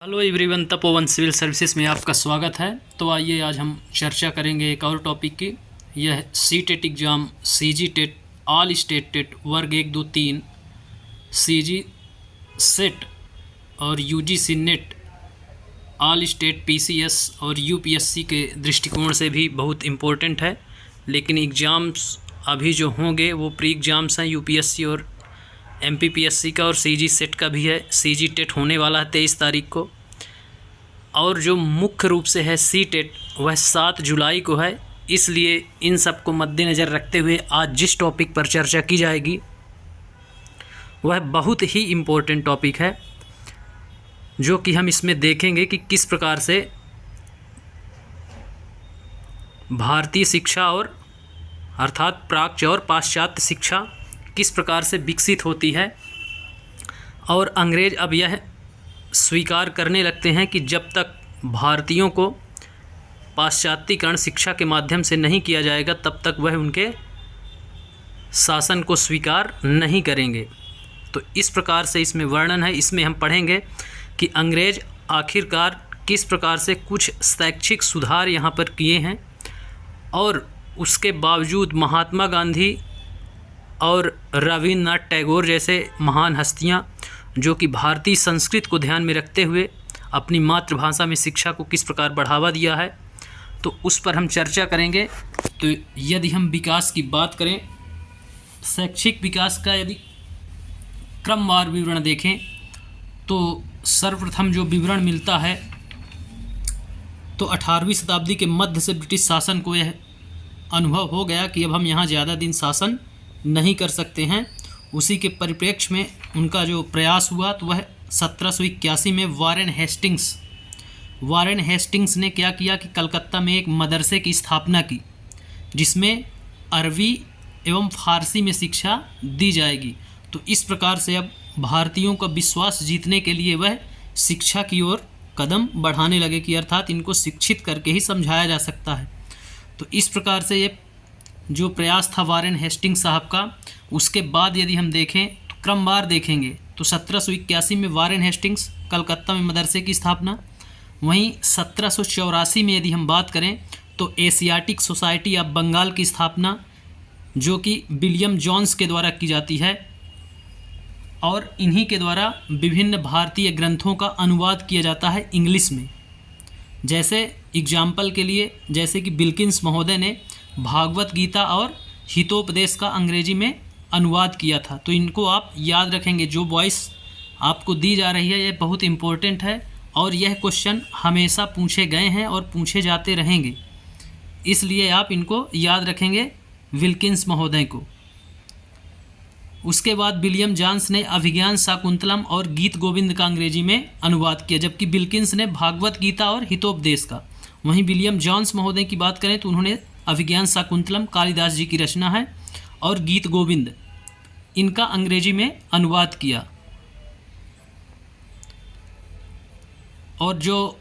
Hello everyone, Tapovan civil services में आपका स्वागत है। तो आइए आज हम चर्चा करेंगे एक और टॉपिक की। यह C TET exam, C G TET, all state TET, वर्ग 1, 2, 3, सी जी सेट और U G C NET, all state P C S और यू पी एस सी के दृष्टिकोण से भी बहुत इम्पोर्टेंट है। लेकिन एग्ज़ाम्स अभी जो होंगे वो प्री एग्ज़ाम्स हैं यू पी एस सी और MPPSC का, और CG सेट का भी है। CG टेट होने वाला है 23 तारीख को, और जो मुख्य रूप से है सी टेट वह 7 जुलाई को है। इसलिए इन सब को मद्देनज़र रखते हुए आज जिस टॉपिक पर चर्चा की जाएगी वह बहुत ही इम्पोर्टेंट टॉपिक है, जो कि हम इसमें देखेंगे कि किस प्रकार से भारतीय शिक्षा और अर्थात प्राच्य और पाश्चात्य शिक्षा किस प्रकार से विकसित होती है। और अंग्रेज़ अब यह स्वीकार करने लगते हैं कि जब तक भारतीयों को पाश्चात्यकरण शिक्षा के माध्यम से नहीं किया जाएगा तब तक वह उनके शासन को स्वीकार नहीं करेंगे। तो इस प्रकार से इसमें वर्णन है। इसमें हम पढ़ेंगे कि अंग्रेज़ आखिरकार किस प्रकार से कुछ शैक्षिक सुधार यहाँ पर किए हैं, और उसके बावजूद महात्मा गांधी और रविन्द्रनाथ टैगोर जैसे महान हस्तियाँ, जो कि भारतीय संस्कृति को ध्यान में रखते हुए अपनी मातृभाषा में शिक्षा को किस प्रकार बढ़ावा दिया है, तो उस पर हम चर्चा करेंगे। तो यदि हम विकास की बात करें, शैक्षिक विकास का यदि क्रमवार विवरण देखें तो सर्वप्रथम जो विवरण मिलता है तो 18वीं शताब्दी के मध्य से ब्रिटिश शासन को यह अनुभव हो गया कि अब हम यहाँ ज़्यादा दिन शासन नहीं कर सकते हैं। उसी के परिप्रेक्ष्य में उनका जो प्रयास हुआ तो वह 1781 में वारेन हेस्टिंग्स ने क्या किया कि कलकत्ता में एक मदरसे की स्थापना की, जिसमें अरबी एवं फारसी में शिक्षा दी जाएगी। तो इस प्रकार से अब भारतीयों का विश्वास जीतने के लिए वह शिक्षा की ओर कदम बढ़ाने लगे कि अर्थात इनको शिक्षित करके ही समझाया जा सकता है। तो इस प्रकार से ये जो प्रयास था वारेन हेस्टिंग्स साहब का, उसके बाद यदि हम देखें तो क्रमवार देखेंगे तो 1781 में वारेन हेस्टिंग्स कलकत्ता में मदरसे की स्थापना। वहीं 1784 में यदि हम बात करें तो एशियाटिक सोसाइटी ऑफ बंगाल की स्थापना, जो कि विलियम जॉन्स के द्वारा की जाती है, और इन्हीं के द्वारा विभिन्न भारतीय ग्रंथों का अनुवाद किया जाता है इंग्लिश में। जैसे एग्जाम्पल के लिए, जैसे कि बिल्किंस महोदय ने भागवत गीता और हितोपदेश का अंग्रेजी में अनुवाद किया था। तो इनको आप याद रखेंगे। जो वॉइस आपको दी जा रही है यह बहुत इम्पोर्टेंट है, और यह क्वेश्चन हमेशा पूछे गए हैं और पूछे जाते रहेंगे, इसलिए आप इनको याद रखेंगे, विल्किंस महोदय को। उसके बाद विलियम जॉन्स ने अभिज्ञान शाकुंतलम और गीत गोविंद का अंग्रेजी में अनुवाद किया, जबकि बिल्किंस ने भागवत गीता और हितोपदेश का। वहीं विलियम जॉन्स महोदय की बात करें तो उन्होंने अभिज्ञान शाकुंतलम कालिदास जी की रचना है और गीत गोविंद इनका अंग्रेजी में अनुवाद किया। और जो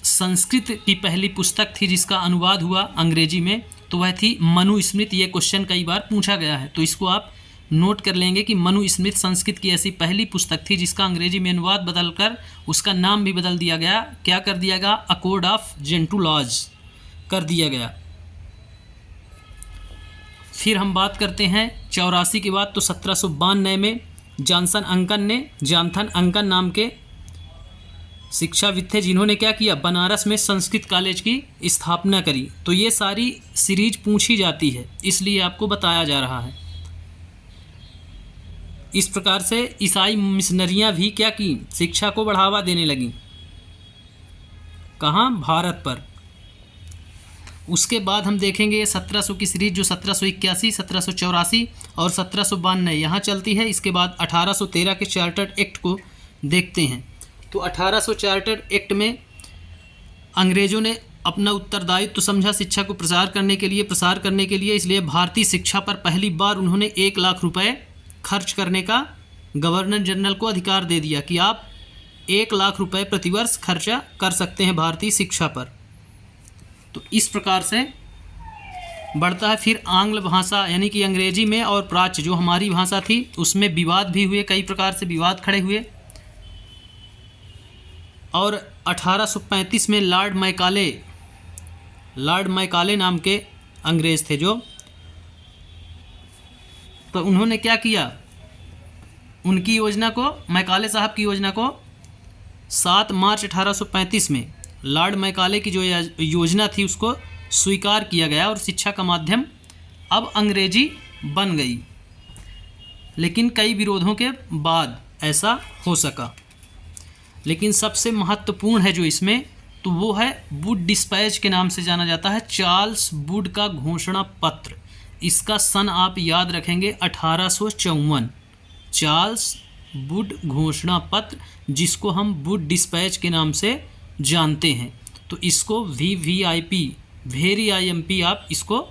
संस्कृत की पहली पुस्तक थी जिसका अनुवाद हुआ अंग्रेजी में तो वह थी मनुस्मृति। ये क्वेश्चन कई बार पूछा गया है, तो इसको आप नोट कर लेंगे कि मनुस्मृति संस्कृत की ऐसी पहली पुस्तक थी जिसका अंग्रेजी में अनुवाद बदलकर उसका नाम भी बदल दिया गया। क्या कर दिया गया? A code of Gentoo laws कर दिया गया। फिर हम बात करते हैं 84 के बाद, तो 1792 में जॉनथन अंकन नाम के शिक्षाविद थे, जिन्होंने क्या किया, बनारस में संस्कृत कॉलेज की स्थापना करी। तो ये सारी सीरीज पूछी जाती है, इसलिए आपको बताया जा रहा है। इस प्रकार से ईसाई मिशनरियां भी क्या की, शिक्षा को बढ़ावा देने लगी। कहाँ? भारत पर। उसके बाद हम देखेंगे 1700 की सीरीज, जो 1781, 1784 और 1792 यहाँ चलती है। इसके बाद 1813 के चार्टर्ड एक्ट को देखते हैं। तो 1800 चार्टर्ड एक्ट में अंग्रेज़ों ने अपना उत्तरदायित्व तो समझा शिक्षा को प्रसार करने के लिए, इसलिए भारतीय शिक्षा पर पहली बार उन्होंने 1 लाख रुपए खर्च करने का गवर्नर जनरल को अधिकार दे दिया कि आप 1 लाख रुपए प्रतिवर्ष खर्चा कर सकते हैं भारतीय शिक्षा पर। तो इस प्रकार से बढ़ता है। फिर आंग्ल भाषा यानी कि अंग्रेजी में और प्राच्य जो हमारी भाषा थी उसमें विवाद भी हुए, कई प्रकार से विवाद खड़े हुए। और 1835 में लॉर्ड मैकाले नाम के अंग्रेज़ थे जो, तो उन्होंने क्या किया, उनकी योजना को, मैकाले साहब की योजना को 7 मार्च 1835 में लॉर्ड मैकाले की जो योजना थी उसको स्वीकार किया गया और शिक्षा का माध्यम अब अंग्रेजी बन गई। लेकिन कई विरोधों के बाद ऐसा हो सका। लेकिन सबसे महत्वपूर्ण है जो इसमें, तो वो है वुड डिस्पैच के नाम से जाना जाता है, चार्ल्स वुड का घोषणा पत्र। इसका सन आप याद रखेंगे 1854। चार्ल्स वुड घोषणा पत्र, जिसको हम वुड डिस्पैच के नाम से जानते हैं। तो इसको VVIP, वेरी IMP आप इसको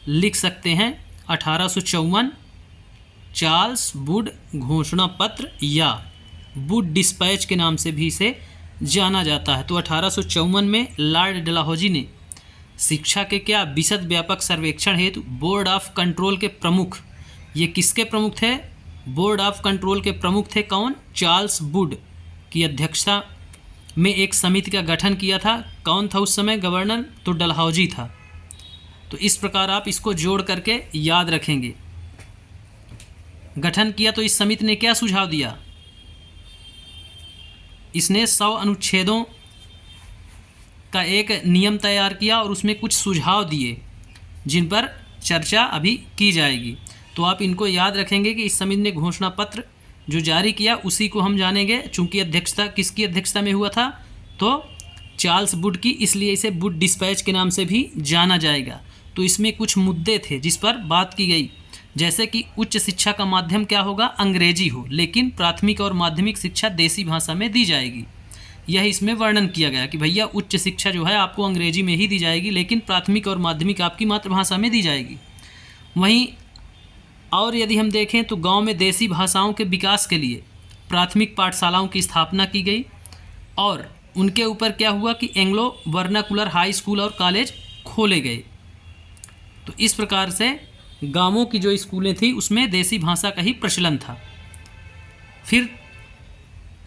लिख सकते हैं। 1854 चार्ल्स वुड घोषणा पत्र या वुड डिस्पैच के नाम से भी इसे जाना जाता है। तो 1854 में लॉर्ड डलहौजी ने शिक्षा के क्या विशद व्यापक सर्वेक्षण हेतु बोर्ड ऑफ कंट्रोल के प्रमुख, ये किसके प्रमुख थे, बोर्ड ऑफ कंट्रोल के प्रमुख थे कौन, चार्ल्स वुड की अध्यक्षता में एक समिति का गठन किया था। कौन था उस समय गवर्नर, तो डलहौजी था। तो इस प्रकार आप इसको जोड़ करके याद रखेंगे। गठन किया तो इस समिति ने क्या सुझाव दिया, इसने 100 अनुच्छेदों का एक नियम तैयार किया और उसमें कुछ सुझाव दिए जिन पर चर्चा अभी की जाएगी। तो आप इनको याद रखेंगे कि इस समिति ने घोषणा पत्र जो जारी किया उसी को हम जानेंगे। चूंकि अध्यक्षता किसकी अध्यक्षता में हुआ था, तो चार्ल्स वुड की, इसलिए इसे वुड डिस्पैच के नाम से भी जाना जाएगा। तो इसमें कुछ मुद्दे थे जिस पर बात की गई, जैसे कि उच्च शिक्षा का माध्यम क्या होगा, अंग्रेजी हो, लेकिन प्राथमिक और माध्यमिक शिक्षा देसी भाषा में दी जाएगी। यह इसमें वर्णन किया गया कि भैया उच्च शिक्षा जो है आपको अंग्रेजी में ही दी जाएगी, लेकिन प्राथमिक और माध्यमिक आपकी मातृभाषा में दी जाएगी। वहीं और यदि हम देखें तो गांव में देसी भाषाओं के विकास के लिए प्राथमिक पाठशालाओं की स्थापना की गई और उनके ऊपर क्या हुआ कि एंग्लो वर्नाकुलर हाई स्कूल और कॉलेज खोले गए। तो इस प्रकार से गांवों की जो स्कूलें थी उसमें देसी भाषा का ही प्रचलन था। फिर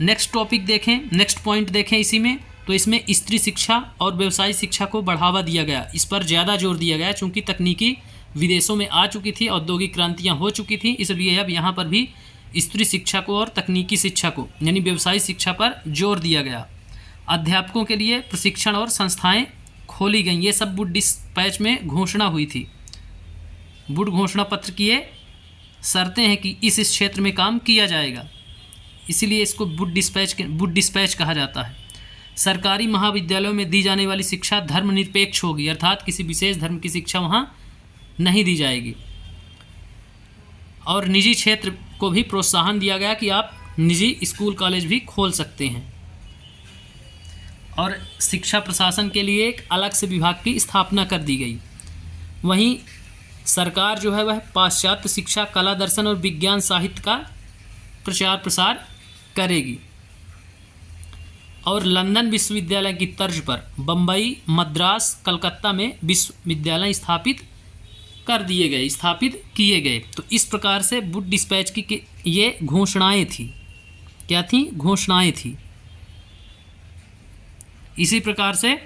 नेक्स्ट टॉपिक देखें, नेक्स्ट पॉइंट देखें इसी में, तो इसमें स्त्री शिक्षा और व्यवसायिक शिक्षा को बढ़ावा दिया गया। इस पर ज़्यादा जोर दिया गया चूँकि तकनीकी विदेशों में आ चुकी थी, औद्योगिक क्रांतियाँ हो चुकी थी, इसलिए अब यहाँ पर भी स्त्री शिक्षा को और तकनीकी शिक्षा को यानी व्यवसायिक शिक्षा पर जोर दिया गया। अध्यापकों के लिए प्रशिक्षण और संस्थाएं खोली गई। ये सब वुड डिस्पैच में घोषणा हुई थी। वुड घोषणा पत्र की ये शर्तें हैं कि इस क्षेत्र में काम किया जाएगा, इसीलिए इसको वुड डिस्पैच कहा जाता है। सरकारी महाविद्यालयों में दी जाने वाली शिक्षा धर्मनिरपेक्ष होगी, अर्थात किसी विशेष धर्म की शिक्षा वहाँ नहीं दी जाएगी। और निजी क्षेत्र को भी प्रोत्साहन दिया गया कि आप निजी स्कूल कॉलेज भी खोल सकते हैं। और शिक्षा प्रशासन के लिए एक अलग से विभाग की स्थापना कर दी गई। वहीं सरकार जो है वह पाश्चात्य शिक्षा, कला, दर्शन और विज्ञान साहित्य का प्रचार प्रसार करेगी। और लंदन विश्वविद्यालय की तर्ज पर बम्बई, मद्रास, कलकत्ता में विश्वविद्यालय स्थापित किए गए। तो इस प्रकार से वुड डिस्पैच की ये घोषणाएं थी। क्या थी? घोषणाएं थी। इसी प्रकार से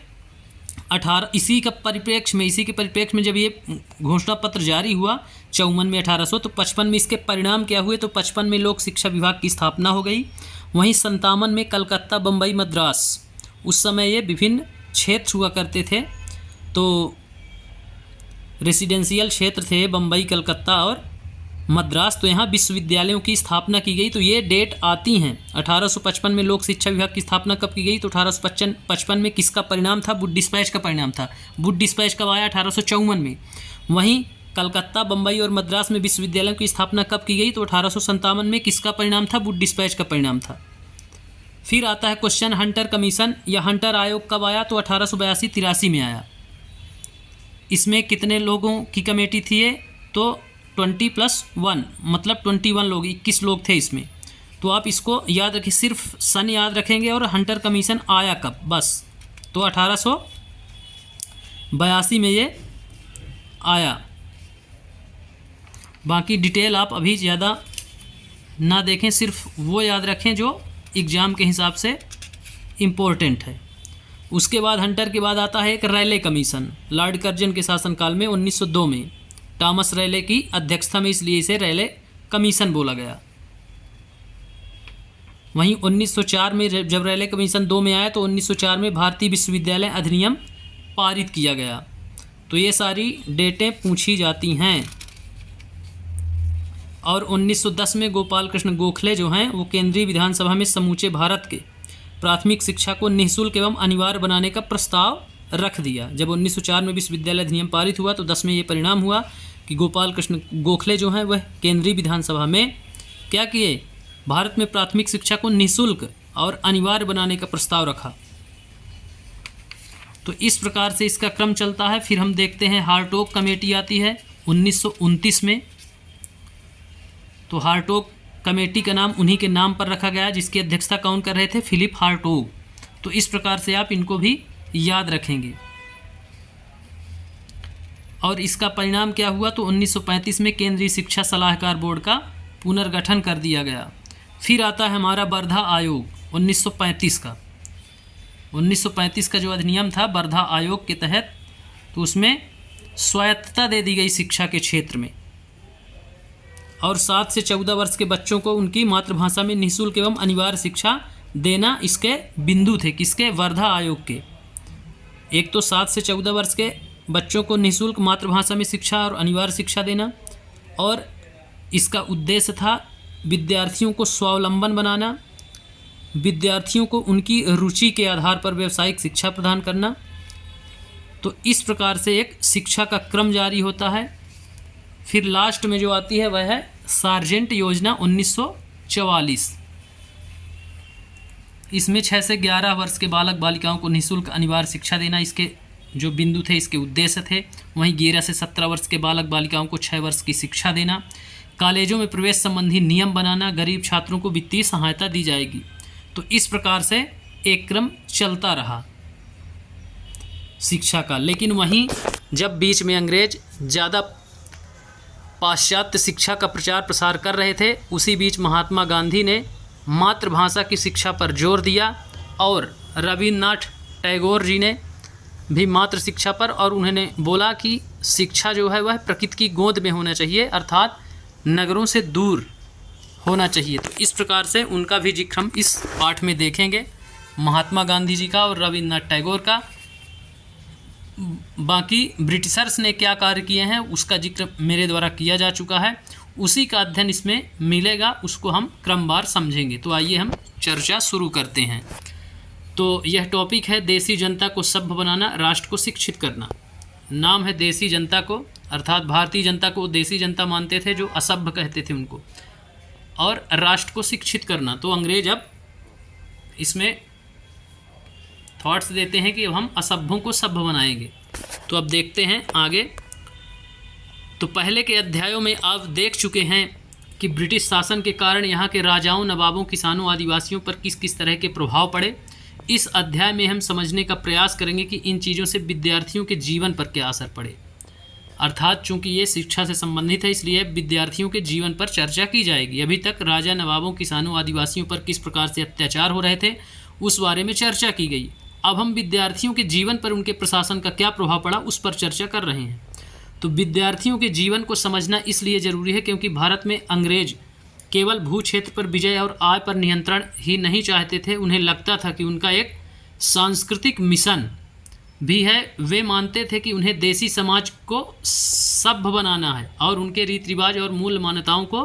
इसी के परिप्रेक्ष्य में जब ये घोषणा पत्र जारी हुआ 54 में 1800, तो 55 में इसके परिणाम क्या हुए, तो 55 में लोक शिक्षा विभाग की स्थापना हो गई। वहीं 57 में कलकत्ता, बम्बई, मद्रास, उस समय ये विभिन्न क्षेत्र हुआ करते थे। तो रेसिडेंशियल क्षेत्र थे बम्बई, कलकत्ता और मद्रास। तो यहाँ विश्वविद्यालयों की स्थापना की गई। तो ये डेट आती हैं। 1855 में लोक शिक्षा विभाग की स्थापना कब की गई, तो 1855 में किसका परिणाम था? वुड डिस्पैच का परिणाम था। वुड डिस्पैच कब आया? 1854 में। वहीं कलकत्ता, बम्बई और मद्रास में विश्वविद्यालयों की स्थापना कब की गई, तो 1857 में। किसका परिणाम था? वुड डिस्पैच का परिणाम था। फिर आता है क्वेश्चन, हंटर कमीशन या हंटर आयोग कब आया, तो 1882-83 में आया। इसमें कितने लोगों की कमेटी थी ये, तो 20+1 मतलब 21 लोग, 21 लोग थे इसमें। तो आप इसको याद रखिए, सिर्फ सन याद रखेंगे और हंटर कमीशन आया कब, बस। तो 1882 में ये आया। बाकी डिटेल आप अभी ज़्यादा ना देखें, सिर्फ वो याद रखें जो एग्ज़ाम के हिसाब से इम्पोर्टेंट है। उसके बाद हंटर के बाद आता है एक रैले कमीशन, लॉर्ड कर्जन के शासनकाल में 1902 में टॉमस रैले की अध्यक्षता में, इसलिए इसे रैले कमीशन बोला गया। वहीं 1904 में जब रैले कमीशन 2 में आया तो 1904 में भारतीय विश्वविद्यालय अधिनियम पारित किया गया। तो ये सारी डेटें पूछी जाती हैं। और 1910 में गोपाल कृष्ण गोखले जो हैं वो केंद्रीय विधानसभा में समूचे भारत के प्राथमिक शिक्षा को निःशुल्क एवं अनिवार्य बनाने का प्रस्ताव रख दिया। जब 1904 में विश्वविद्यालय अधिनियम पारित हुआ तो 10 में ये परिणाम हुआ कि गोपाल कृष्ण गोखले जो हैं वह केंद्रीय विधानसभा में क्या किए, भारत में प्राथमिक शिक्षा को निःशुल्क और अनिवार्य बनाने का प्रस्ताव रखा। तो इस प्रकार से इसका क्रम चलता है। फिर हम देखते हैं हार्टोग कमेटी आती है 1929 में। तो हार्टोग कमेटी का नाम उन्हीं के नाम पर रखा गया जिसकी अध्यक्षता कौन कर रहे थे, फिलिप हार्टोग। तो इस प्रकार से आप इनको भी याद रखेंगे। और इसका परिणाम क्या हुआ, तो 1935 में केंद्रीय शिक्षा सलाहकार बोर्ड का पुनर्गठन कर दिया गया। फिर आता है हमारा वर्धा आयोग 1935 का। 1935 का जो अधिनियम था वर्धा आयोग के तहत, तो उसमें स्वायत्तता दे दी गई शिक्षा के क्षेत्र में, और 7 से 14 वर्ष के बच्चों को उनकी मातृभाषा में निःशुल्क एवं अनिवार्य शिक्षा देना इसके बिंदु थे। किसके, वर्धा आयोग के। एक तो 7 से 14 वर्ष के बच्चों को निःशुल्क मातृभाषा में शिक्षा और अनिवार्य शिक्षा देना, और इसका उद्देश्य था विद्यार्थियों को स्वावलंबन बनाना, विद्यार्थियों को उनकी रुचि के आधार पर व्यावसायिक शिक्षा प्रदान करना। तो इस प्रकार से एक शिक्षा का क्रम जारी होता है। फिर लास्ट में जो आती है वह है सार्जेंट योजना 1944। इसमें 6 से 11 वर्ष के बालक बालिकाओं को निःशुल्क अनिवार्य शिक्षा देना इसके जो बिंदु थे, इसके उद्देश्य थे। वहीं 11 से 17 वर्ष के बालक बालिकाओं को 6 वर्ष की शिक्षा देना, कॉलेजों में प्रवेश संबंधी नियम बनाना, गरीब छात्रों को वित्तीय सहायता दी जाएगी। तो इस प्रकार से एक क्रम चलता रहा शिक्षा का। लेकिन वहीं जब बीच में अंग्रेज ज़्यादा पाश्चात्य शिक्षा का प्रचार प्रसार कर रहे थे, उसी बीच महात्मा गांधी ने मातृभाषा की शिक्षा पर जोर दिया, और रविन्द्रनाथ टैगोर जी ने भी मातृ शिक्षा पर, और उन्होंने बोला कि शिक्षा जो है वह प्रकृति की गोद में होना चाहिए, अर्थात नगरों से दूर होना चाहिए। तो इस प्रकार से उनका भी जिक्र हम इस पाठ में देखेंगे, महात्मा गांधी जी का और रविन्द्रनाथ टैगोर का। बाकी ब्रिटिशर्स ने क्या कार्य किए हैं उसका जिक्र मेरे द्वारा किया जा चुका है, उसी का अध्ययन इसमें मिलेगा, उसको हम क्रमवार समझेंगे। तो आइए हम चर्चा शुरू करते हैं। तो यह टॉपिक है देसी जनता को सभ्य बनाना, राष्ट्र को शिक्षित करना। नाम है देसी जनता को, अर्थात भारतीय जनता को देसी जनता मानते थे, जो असभ्य कहते थे उनको, और राष्ट्र को शिक्षित करना। तो अंग्रेज अब इसमें थॉट्स देते हैं कि अब हम असभ्यों को सभ्य बनाएंगे। तो अब देखते हैं आगे। तो पहले के अध्यायों में आप देख चुके हैं कि ब्रिटिश शासन के कारण यहाँ के राजाओं, नवाबों, किसानों, आदिवासियों पर किस किस तरह के प्रभाव पड़े। इस अध्याय में हम समझने का प्रयास करेंगे कि इन चीज़ों से विद्यार्थियों के जीवन पर क्या असर पड़े। अर्थात चूंकि ये शिक्षा से संबंधित है, इसलिए विद्यार्थियों के जीवन पर चर्चा की जाएगी। अभी तक राजा, नवाबों, किसानों, आदिवासियों पर किस प्रकार से अत्याचार हो रहे थे उस बारे में चर्चा की गई। अब हम विद्यार्थियों के जीवन पर उनके प्रशासन का क्या प्रभाव पड़ा उस पर चर्चा कर रहे हैं। तो विद्यार्थियों के जीवन को समझना इसलिए ज़रूरी है क्योंकि भारत में अंग्रेज केवल भू क्षेत्र पर विजय और आय पर नियंत्रण ही नहीं चाहते थे, उन्हें लगता था कि उनका एक सांस्कृतिक मिशन भी है। वे मानते थे कि उन्हें देसी समाज को सभ्य बनाना है और उनके रीति रिवाज और मूल मान्यताओं को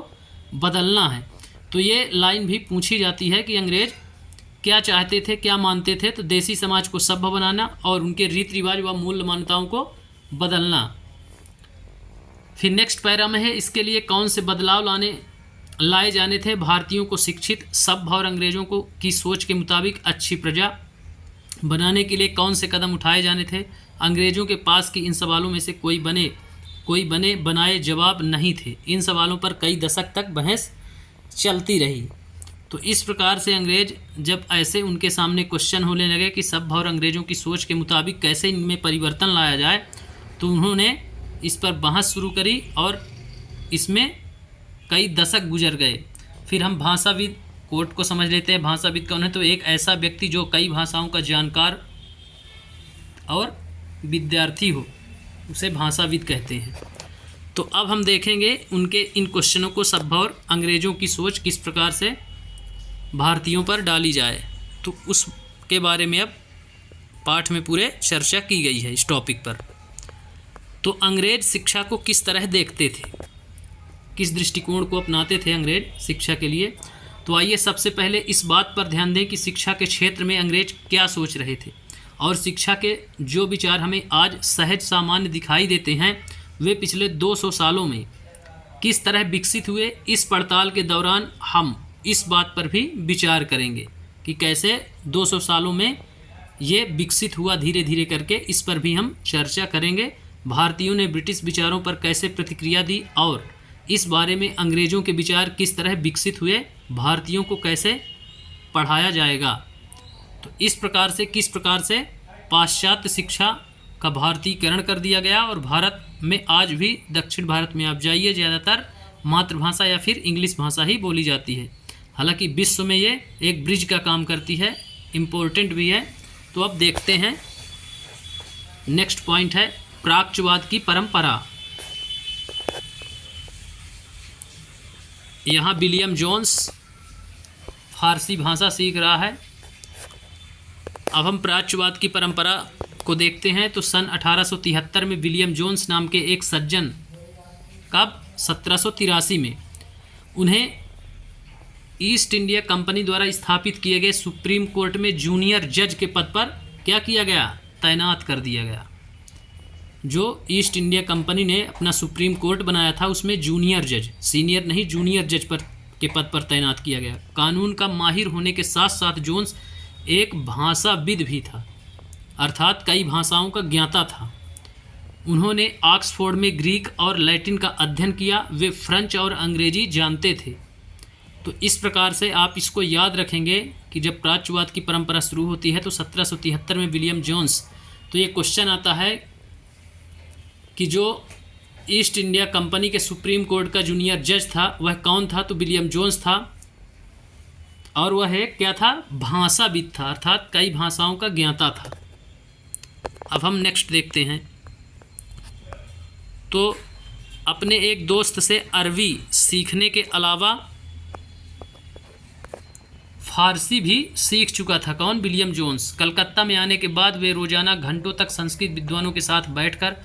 बदलना है। तो ये लाइन भी पूछी जाती है कि अंग्रेज क्या चाहते थे, क्या मानते थे। तो देसी समाज को सभ्य बनाना और उनके रीति रिवाज व मूल मान्यताओं को बदलना। फिर नेक्स्ट पैरा में है, इसके लिए कौन से बदलाव लाए जाने थे। भारतीयों को शिक्षित, सभ्य और अंग्रेजों को की सोच के मुताबिक अच्छी प्रजा बनाने के लिए कौन से कदम उठाए जाने थे। अंग्रेजों के पास की इन सवालों में से कोई बने बनाए जवाब नहीं थे। इन सवालों पर कई दशक तक बहस चलती रही। तो इस प्रकार से अंग्रेज जब ऐसे उनके सामने क्वेश्चन होने लगे कि सभ्य और अंग्रेजों की सोच के मुताबिक कैसे इनमें परिवर्तन लाया जाए, तो उन्होंने इस पर बहस शुरू करी और इसमें कई दशक गुजर गए। फिर हम भाषाविद कोट को समझ लेते हैं। भाषाविद कौन है? तो एक ऐसा व्यक्ति जो कई भाषाओं का जानकार और विद्यार्थी हो, उसे भाषाविद कहते हैं। तो अब हम देखेंगे उनके इन क्वेश्चनों को सभ्य और अंग्रेज़ों की सोच किस प्रकार से भारतीयों पर डाली जाए, तो उसके बारे में अब पाठ में पूरे चर्चा की गई है इस टॉपिक पर। तो अंग्रेज शिक्षा को किस तरह देखते थे, किस दृष्टिकोण को अपनाते थे अंग्रेज शिक्षा के लिए? तो आइए सबसे पहले इस बात पर ध्यान दें कि शिक्षा के क्षेत्र में अंग्रेज क्या सोच रहे थे और शिक्षा के जो विचार हमें आज सहज सामान्य दिखाई देते हैं वे पिछले 200 सालों में किस तरह विकसित हुए। इस पड़ताल के दौरान हम इस बात पर भी विचार करेंगे कि कैसे 200 सालों में ये विकसित हुआ धीरे धीरे करके, इस पर भी हम चर्चा करेंगे। भारतीयों ने ब्रिटिश विचारों पर कैसे प्रतिक्रिया दी और इस बारे में अंग्रेज़ों के विचार किस तरह विकसित हुए, भारतीयों को कैसे पढ़ाया जाएगा। तो इस प्रकार से किस प्रकार से पाश्चात्य शिक्षा का भारतीयकरण कर दिया गया और भारत में आज भी दक्षिण भारत में आप जाइए ज़्यादातर मातृभाषा या फिर इंग्लिश भाषा ही बोली जाती है। हालांकि विश्व में ये एक ब्रिज का काम करती है, इम्पोर्टेंट भी है। तो अब देखते हैं नेक्स्ट पॉइंट है प्राच्यवाद की परंपरा। यहाँ विलियम जोन्स फारसी भाषा सीख रहा है। अब हम प्राच्यवाद की परंपरा को देखते हैं। तो सन 1873 में विलियम जोन्स नाम के एक सज्जन, कब? 1783 में, उन्हें ईस्ट इंडिया कंपनी द्वारा स्थापित किए गए सुप्रीम कोर्ट में जूनियर जज के पद पर क्या किया गया? तैनात कर दिया गया। जो ईस्ट इंडिया कंपनी ने अपना सुप्रीम कोर्ट बनाया था उसमें जूनियर जज, सीनियर नहीं, जूनियर जज पर के पद पर तैनात किया गया। कानून का माहिर होने के साथ साथ जोन्स एक भाषाविद भी था, अर्थात कई भाषाओं का ज्ञाता था। उन्होंने ऑक्सफोर्ड में ग्रीक और लैटिन का अध्ययन किया। वे फ्रेंच और अंग्रेजी जानते थे। तो इस प्रकार से आप इसको याद रखेंगे कि जब प्राच्यवाद की परंपरा शुरू होती है तो 1773 में विलियम जोन्स। तो ये क्वेश्चन आता है कि जो ईस्ट इंडिया कंपनी के सुप्रीम कोर्ट का जूनियर जज था वह कौन था? तो विलियम जोन्स था और वह क्या था? भाषाविद था, अर्थात कई भाषाओं का ज्ञाता था। अब हम नेक्स्ट देखते हैं। तो अपने एक दोस्त से अरबी सीखने के अलावा फारसी भी सीख चुका था। कौन? William Jones. कलकत्ता में आने के बाद वे रोजाना घंटों तक संस्कृत विद्वानों के साथ बैठकर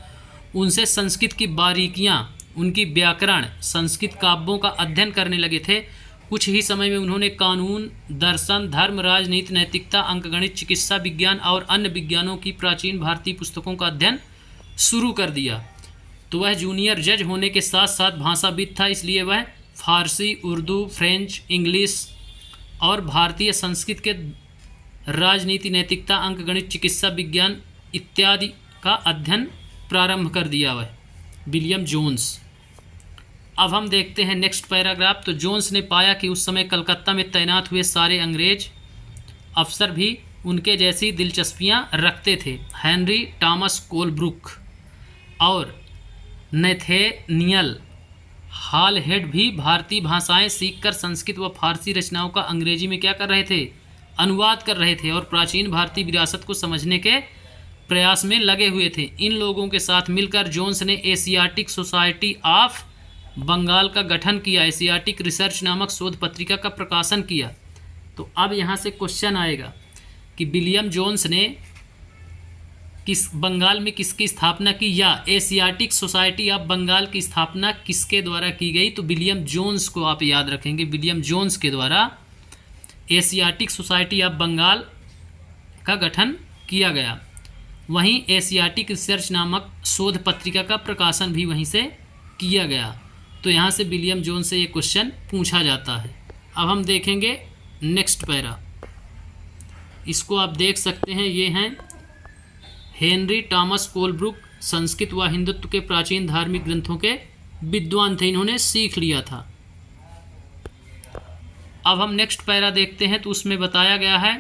उनसे संस्कृत की बारीकियां, उनकी व्याकरण, संस्कृत काव्यों का अध्ययन करने लगे थे। कुछ ही समय में उन्होंने कानून, दर्शन, धर्म, राजनीति, नैतिकता, अंकगणित, चिकित्सा विज्ञान और अन्य विज्ञानों की प्राचीन भारतीय पुस्तकों का अध्ययन शुरू कर दिया। तो वह जूनियर जज होने के साथ साथ भाषाविद था, इसलिए वह फारसी, उर्दू, फ्रेंच, इंग्लिश और भारतीय संस्कृत के राजनीति, नैतिकता, अंकगणित, चिकित्सा विज्ञान इत्यादि का अध्ययन प्रारंभ कर दिया वह विलियम जोन्स। अब हम देखते हैं नेक्स्ट पैराग्राफ। तो जोन्स ने पाया कि उस समय कलकत्ता में तैनात हुए सारे अंग्रेज अफसर भी उनके जैसी दिलचस्पियां रखते थे। हेनरी टॉमस कोलब्रुक और नेथेनियल हालहेड भी भारतीय भाषाएं सीखकर संस्कृत व फारसी रचनाओं का अंग्रेजी में क्या कर रहे थे? अनुवाद कर रहे थे और प्राचीन भारतीय विरासत को समझने के प्रयास में लगे हुए थे। इन लोगों के साथ मिलकर जोन्स ने एशियाटिक सोसाइटी ऑफ बंगाल का गठन किया। एशियाटिक रिसर्च नामक शोध पत्रिका का प्रकाशन किया। तो अब यहाँ से क्वेश्चन आएगा कि विलियम जोन्स ने बंगाल में किसकी स्थापना की, या एशियाटिक सोसाइटी ऑफ बंगाल की स्थापना किसके द्वारा की गई? तो विलियम जोन्स को आप याद रखेंगे। विलियम जोन्स के द्वारा एशियाटिक सोसाइटी ऑफ बंगाल का गठन किया गया। वहीं एशियाटिक रिसर्च नामक शोध पत्रिका का प्रकाशन भी वहीं से किया गया। तो यहाँ से विलियम जोन्स से ये क्वेश्चन पूछा जाता है। अब हम देखेंगे नेक्स्ट पैरा। इसको आप देख सकते हैं, ये हैं हेनरी टॉमस कोलब्रुक, संस्कृत व हिंदुत्व के प्राचीन धार्मिक ग्रंथों के विद्वान थे, इन्होंने सीख लिया था। अब हम नेक्स्ट पैरा देखते हैं। तो उसमें बताया गया है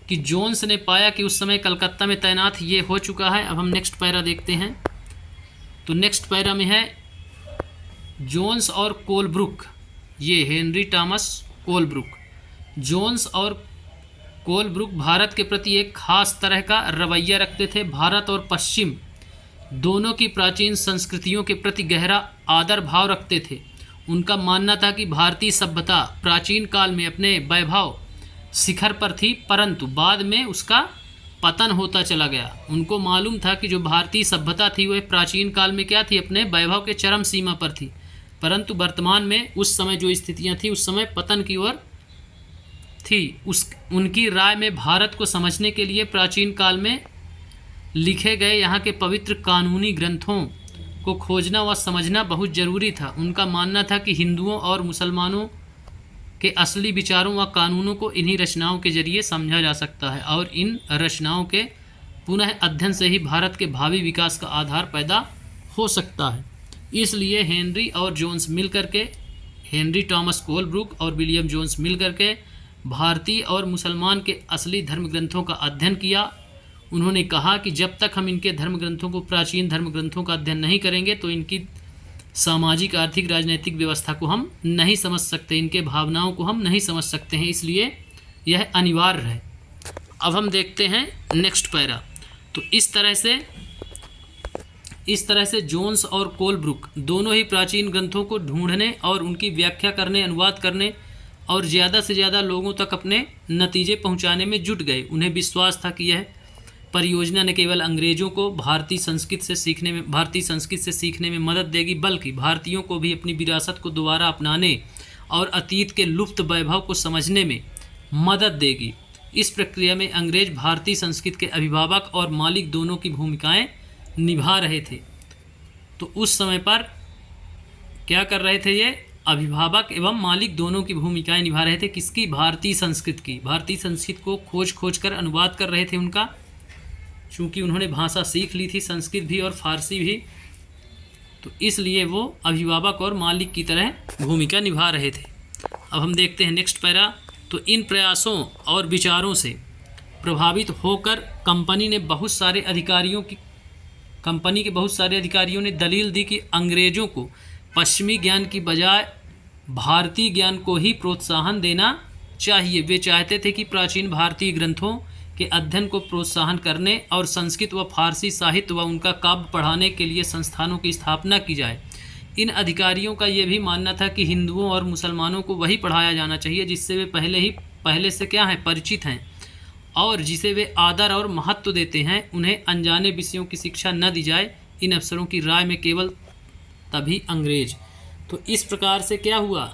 कि जोन्स ने पाया कि उस समय कलकत्ता में तैनात ये हो चुका है। अब हम नेक्स्ट पैरा देखते हैं। तो नेक्स्ट पैरा में है जोन्स और कोलब्रुक ये हेनरी टॉमस कोलब्रुक। जोन्स और कोलब्रुक भारत के प्रति एक खास तरह का रवैया रखते थे। भारत और पश्चिम दोनों की प्राचीन संस्कृतियों के प्रति गहरा आदर भाव रखते थे। उनका मानना था कि भारतीय सभ्यता प्राचीन काल में अपने वैभव शिखर पर थी, परंतु बाद में उसका पतन होता चला गया। उनको मालूम था कि जो भारतीय सभ्यता थी वह प्राचीन काल में क्या थी, अपने वैभव के चरम सीमा पर थी, परंतु वर्तमान में उस समय जो स्थितियां थी उस समय पतन की ओर थी। उनकी राय में भारत को समझने के लिए प्राचीन काल में लिखे गए यहाँ के पवित्र कानूनी ग्रंथों को खोजना व समझना बहुत जरूरी था। उनका मानना था कि हिंदुओं और मुसलमानों के असली विचारों व कानूनों को इन्हीं रचनाओं के जरिए समझा जा सकता है और इन रचनाओं के पुनः अध्ययन से ही भारत के भावी विकास का आधार पैदा हो सकता है। इसलिए हेनरी टॉमस कोलब्रुक और विलियम जोन्स मिलकर के भारतीय और मुसलमान के असली धर्म ग्रंथों का अध्ययन किया। उन्होंने कहा कि जब तक हम इनके धर्म ग्रंथों को, प्राचीन धर्म ग्रंथों का अध्ययन नहीं करेंगे तो इनकी सामाजिक, आर्थिक, राजनीतिक व्यवस्था को हम नहीं समझ सकते, इनके भावनाओं को हम नहीं समझ सकते हैं, इसलिए यह अनिवार्य है। अब हम देखते हैं नेक्स्ट पैरा। तो इस तरह से जोन्स और कोलब्रुक दोनों ही प्राचीन ग्रंथों को ढूंढने और उनकी व्याख्या करने, अनुवाद करने और ज़्यादा से ज़्यादा लोगों तक अपने नतीजे पहुंचाने में जुट गए। उन्हें विश्वास था कि यह परियोजना न केवल अंग्रेजों को भारतीय संस्कृति से सीखने में मदद देगी, बल्कि भारतीयों को भी अपनी विरासत को दोबारा अपनाने और अतीत के लुप्त वैभव को समझने में मदद देगी। इस प्रक्रिया में अंग्रेज भारतीय संस्कृति के अभिभावक और मालिक दोनों की भूमिकाएं निभा रहे थे। तो उस समय पर क्या कर रहे थे, ये अभिभावक एवं मालिक दोनों की भूमिकाएं निभा रहे थे। किसकी? भारतीय संस्कृति की। भारतीय संस्कृति को खोज कर अनुवाद कर रहे थे उनका, चूँकि उन्होंने भाषा सीख ली थी, संस्कृत भी और फारसी भी, तो इसलिए वो अभिभावक और मालिक की तरह भूमिका निभा रहे थे। अब हम देखते हैं नेक्स्ट पैरा। तो इन प्रयासों और विचारों से प्रभावित होकर कंपनी के बहुत सारे अधिकारियों ने दलील दी कि अंग्रेज़ों को पश्चिमी ज्ञान की बजाय भारतीय ज्ञान को ही प्रोत्साहन देना चाहिए। वे चाहते थे कि प्राचीन भारतीय ग्रंथों के अध्ययन को प्रोत्साहन करने और संस्कृत व फारसी साहित्य व उनका काव्य पढ़ाने के लिए संस्थानों की स्थापना की जाए। इन अधिकारियों का यह भी मानना था कि हिंदुओं और मुसलमानों को वही पढ़ाया जाना चाहिए जिससे वे पहले से क्या हैं, परिचित हैं और जिसे वे आदर और महत्व देते हैं। उन्हें अनजाने विषयों की शिक्षा न दी जाए। इन अफसरों की राय में केवल तभी अंग्रेज। तो इस प्रकार से क्या हुआ,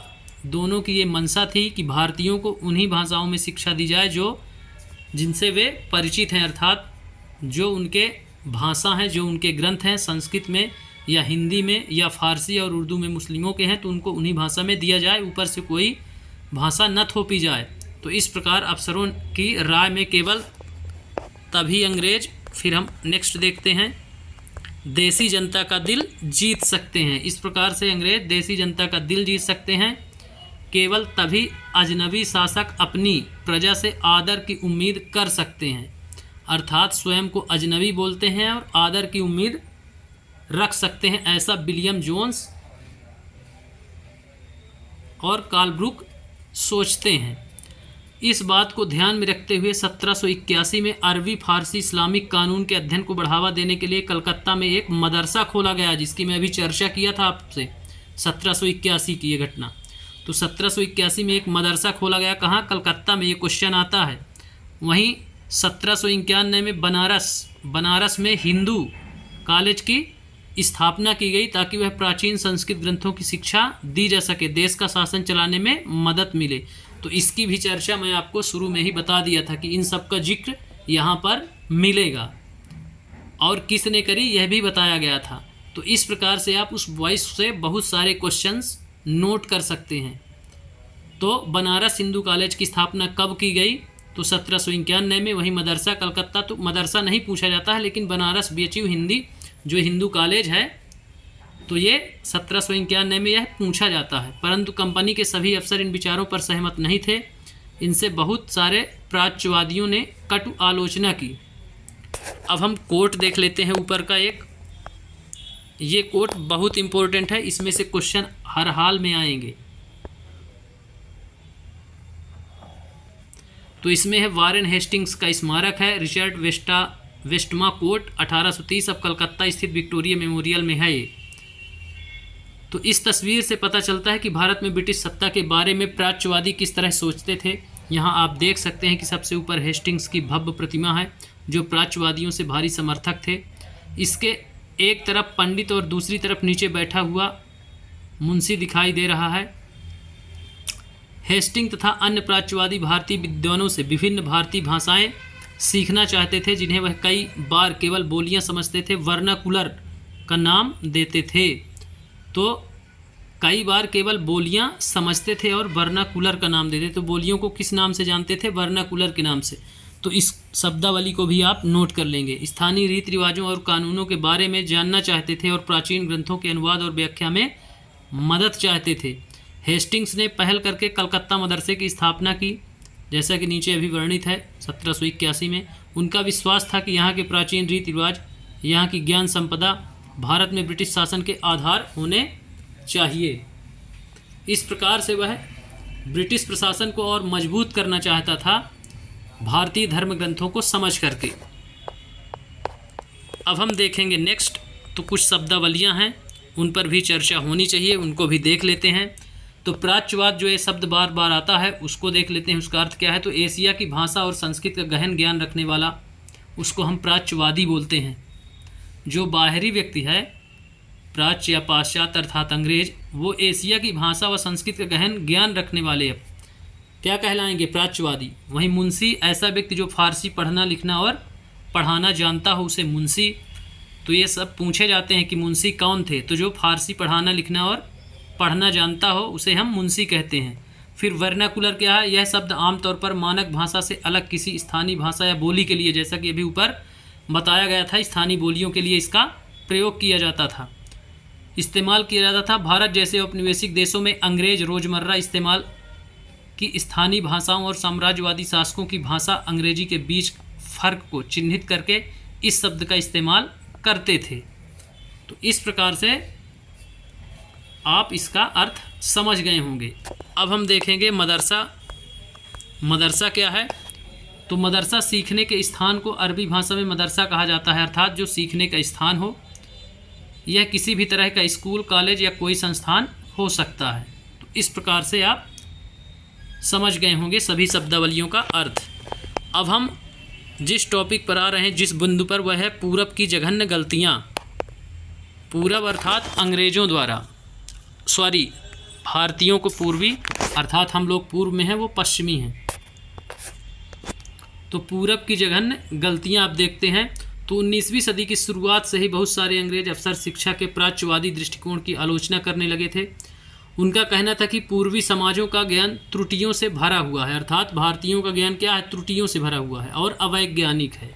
दोनों की ये मंशा थी कि भारतीयों को उन्हीं भाषाओं में शिक्षा दी जाए जिनसे वे परिचित हैं, अर्थात जो उनके भाषा हैं, जो उनके ग्रंथ हैं, संस्कृत में या हिंदी में या फारसी और उर्दू में मुस्लिमों के हैं तो उनको उन्हीं भाषा में दिया जाए, ऊपर से कोई भाषा न थोपी जाए। तो इस प्रकार अफसरों की राय में केवल तभी अंग्रेज। फिर हम नेक्स्ट देखते हैं, देसी जनता का दिल जीत सकते हैं। इस प्रकार से अंग्रेज देसी जनता का दिल जीत सकते हैं केवल तभी अजनबी शासक अपनी प्रजा से आदर की उम्मीद कर सकते हैं, अर्थात स्वयं को अजनबी बोलते हैं और आदर की उम्मीद रख सकते हैं, ऐसा विलियम जोन्स और कोलब्रुक सोचते हैं। इस बात को ध्यान में रखते हुए 1781 में अरबी फारसी इस्लामिक कानून के अध्ययन को बढ़ावा देने के लिए कलकत्ता में एक मदरसा खोला गया, जिसकी मैं अभी चर्चा किया था आपसे, 1781 की ये घटना। तो 1781 में एक मदरसा खोला गया, कहाँ? कलकत्ता में। ये क्वेश्चन आता है। वहीं 1791 में बनारस में हिंदू कॉलेज की स्थापना की गई ताकि वह प्राचीन संस्कृत ग्रंथों की शिक्षा दी जा सके, देश का शासन चलाने में मदद मिले। तो इसकी भी चर्चा मैं आपको शुरू में ही बता दिया था कि इन सब का जिक्र यहाँ पर मिलेगा और किसने करी यह भी बताया गया था। तो इस प्रकार से आप उस वॉइस से बहुत सारे क्वेश्चंस नोट कर सकते हैं। तो बनारस हिंदू कॉलेज की स्थापना कब की गई? तो 1791 में। वही मदरसा कलकत्ता, तो मदरसा नहीं पूछा जाता है, लेकिन बनारस BHU हिंदी जो हिंदू कॉलेज है तो ये 1791 में यह पूछा जाता है। परंतु कंपनी के सभी अफसर इन विचारों पर सहमत नहीं थे। इनसे बहुत सारे प्राच्यवादियों ने कटु आलोचना की। अब हम कोट देख लेते हैं ऊपर का एक। ये कोट बहुत इंपॉर्टेंट है, इसमें से क्वेश्चन हर हाल में आएंगे। तो इसमें है वारेन हेस्टिंग्स का स्मारक है, रिचर्ड वेस्टमा कोर्ट 1830, अब कलकत्ता स्थित विक्टोरिया मेमोरियल में है ये। तो इस तस्वीर से पता चलता है कि भारत में ब्रिटिश सत्ता के बारे में प्राच्यवादी किस तरह सोचते थे। यहाँ आप देख सकते हैं कि सबसे ऊपर हेस्टिंग्स की भव्य प्रतिमा है जो प्राच्यवादियों से भारी समर्थक थे। इसके एक तरफ पंडित और दूसरी तरफ नीचे बैठा हुआ मुंशी दिखाई दे रहा है। हेस्टिंग तथा अन्य प्राच्यवादी भारतीय विद्वानों से विभिन्न भारतीय भाषाएं सीखना चाहते थे, जिन्हें वह कई बार केवल बोलियां समझते थे, वर्नाकुलर का नाम देते थे। तो कई बार केवल बोलियां समझते थे और वर्नाकुलर का नाम देते। तो बोलियों को किस नाम से जानते थे? वर्नाकुलर के नाम से। तो इस शब्दावली को भी आप नोट कर लेंगे। स्थानीय रीति रिवाजों और कानूनों के बारे में जानना चाहते थे और प्राचीन ग्रंथों के अनुवाद और व्याख्या में मदद चाहते थे। हेस्टिंग्स ने पहल करके कलकत्ता मदरसे की स्थापना की, जैसा कि नीचे अभी वर्णित है 1781 में। उनका विश्वास था कि यहाँ के प्राचीन रीति रिवाज, यहाँ की ज्ञान संपदा भारत में ब्रिटिश शासन के आधार होने चाहिए। इस प्रकार से वह ब्रिटिश प्रशासन को और मजबूत करना चाहता था भारतीय धर्म ग्रंथों को समझ करके। अब हम देखेंगे नेक्स्ट, तो कुछ शब्दावलियाँ हैं उन पर भी चर्चा होनी चाहिए, उनको भी देख लेते हैं। तो प्राच्यवाद जो ये शब्द बार बार आता है उसको देख लेते हैं, उसका अर्थ क्या है। तो एशिया की भाषा और संस्कृत का गहन ज्ञान रखने वाला, उसको हम प्राच्यवादी बोलते हैं। जो बाहरी व्यक्ति है, प्राच्य या पाश्चात्य अर्थात अंग्रेज, वो एशिया की भाषा व संस्कृत का गहन ज्ञान रखने वाले क्या कहलाएंगे? प्राच्यवादी। वहीं मुंशी, ऐसा व्यक्ति जो फारसी पढ़ना लिखना और पढ़ाना जानता हो, उसे मुंशी। तो ये सब पूछे जाते हैं कि मुंशी कौन थे, तो जो फारसी पढ़ाना लिखना और पढ़ना जानता हो उसे हम मुंशी कहते हैं। फिर वर्नाकुलर क्या है? यह शब्द आमतौर पर मानक भाषा से अलग किसी स्थानीय भाषा या बोली के लिए, जैसा कि अभी ऊपर बताया गया था, स्थानीय बोलियों के लिए इसका प्रयोग किया जाता था, इस्तेमाल किया जाता था। भारत जैसे औपनिवेशिक देशों में अंग्रेज रोजमर्रा इस्तेमाल की स्थानीय भाषाओं और साम्राज्यवादी शासकों की भाषा अंग्रेजी के बीच फर्क को चिन्हित करके इस शब्द का इस्तेमाल करते थे। तो इस प्रकार से आप इसका अर्थ समझ गए होंगे। अब हम देखेंगे मदरसा। मदरसा क्या है? तो मदरसा सीखने के स्थान को अरबी भाषा में मदरसा कहा जाता है, अर्थात जो सीखने का स्थान हो। यह किसी भी तरह का स्कूल, कॉलेज या कोई संस्थान हो सकता है। तो इस प्रकार से आप समझ गए होंगे सभी शब्दावलियों का अर्थ। अब हम जिस टॉपिक पर आ रहे हैं, जिस बिंदु पर, वह है पूरब की जघन्य गलतियाँ। पूरब अर्थात अंग्रेज़ों द्वारा, सॉरी भारतीयों को पूर्वी, अर्थात हम लोग पूर्व में हैं, वो पश्चिमी हैं। तो पूरब की जघन्य गलतियाँ आप देखते हैं। तो 19वीं सदी की शुरुआत से ही बहुत सारे अंग्रेज अफसर शिक्षा के प्राच्यवादी दृष्टिकोण की आलोचना करने लगे थे। उनका कहना था कि पूर्वी समाजों का ज्ञान त्रुटियों से भरा हुआ है, अर्थात भारतीयों का ज्ञान क्या है? त्रुटियों से भरा हुआ है और अवैज्ञानिक है।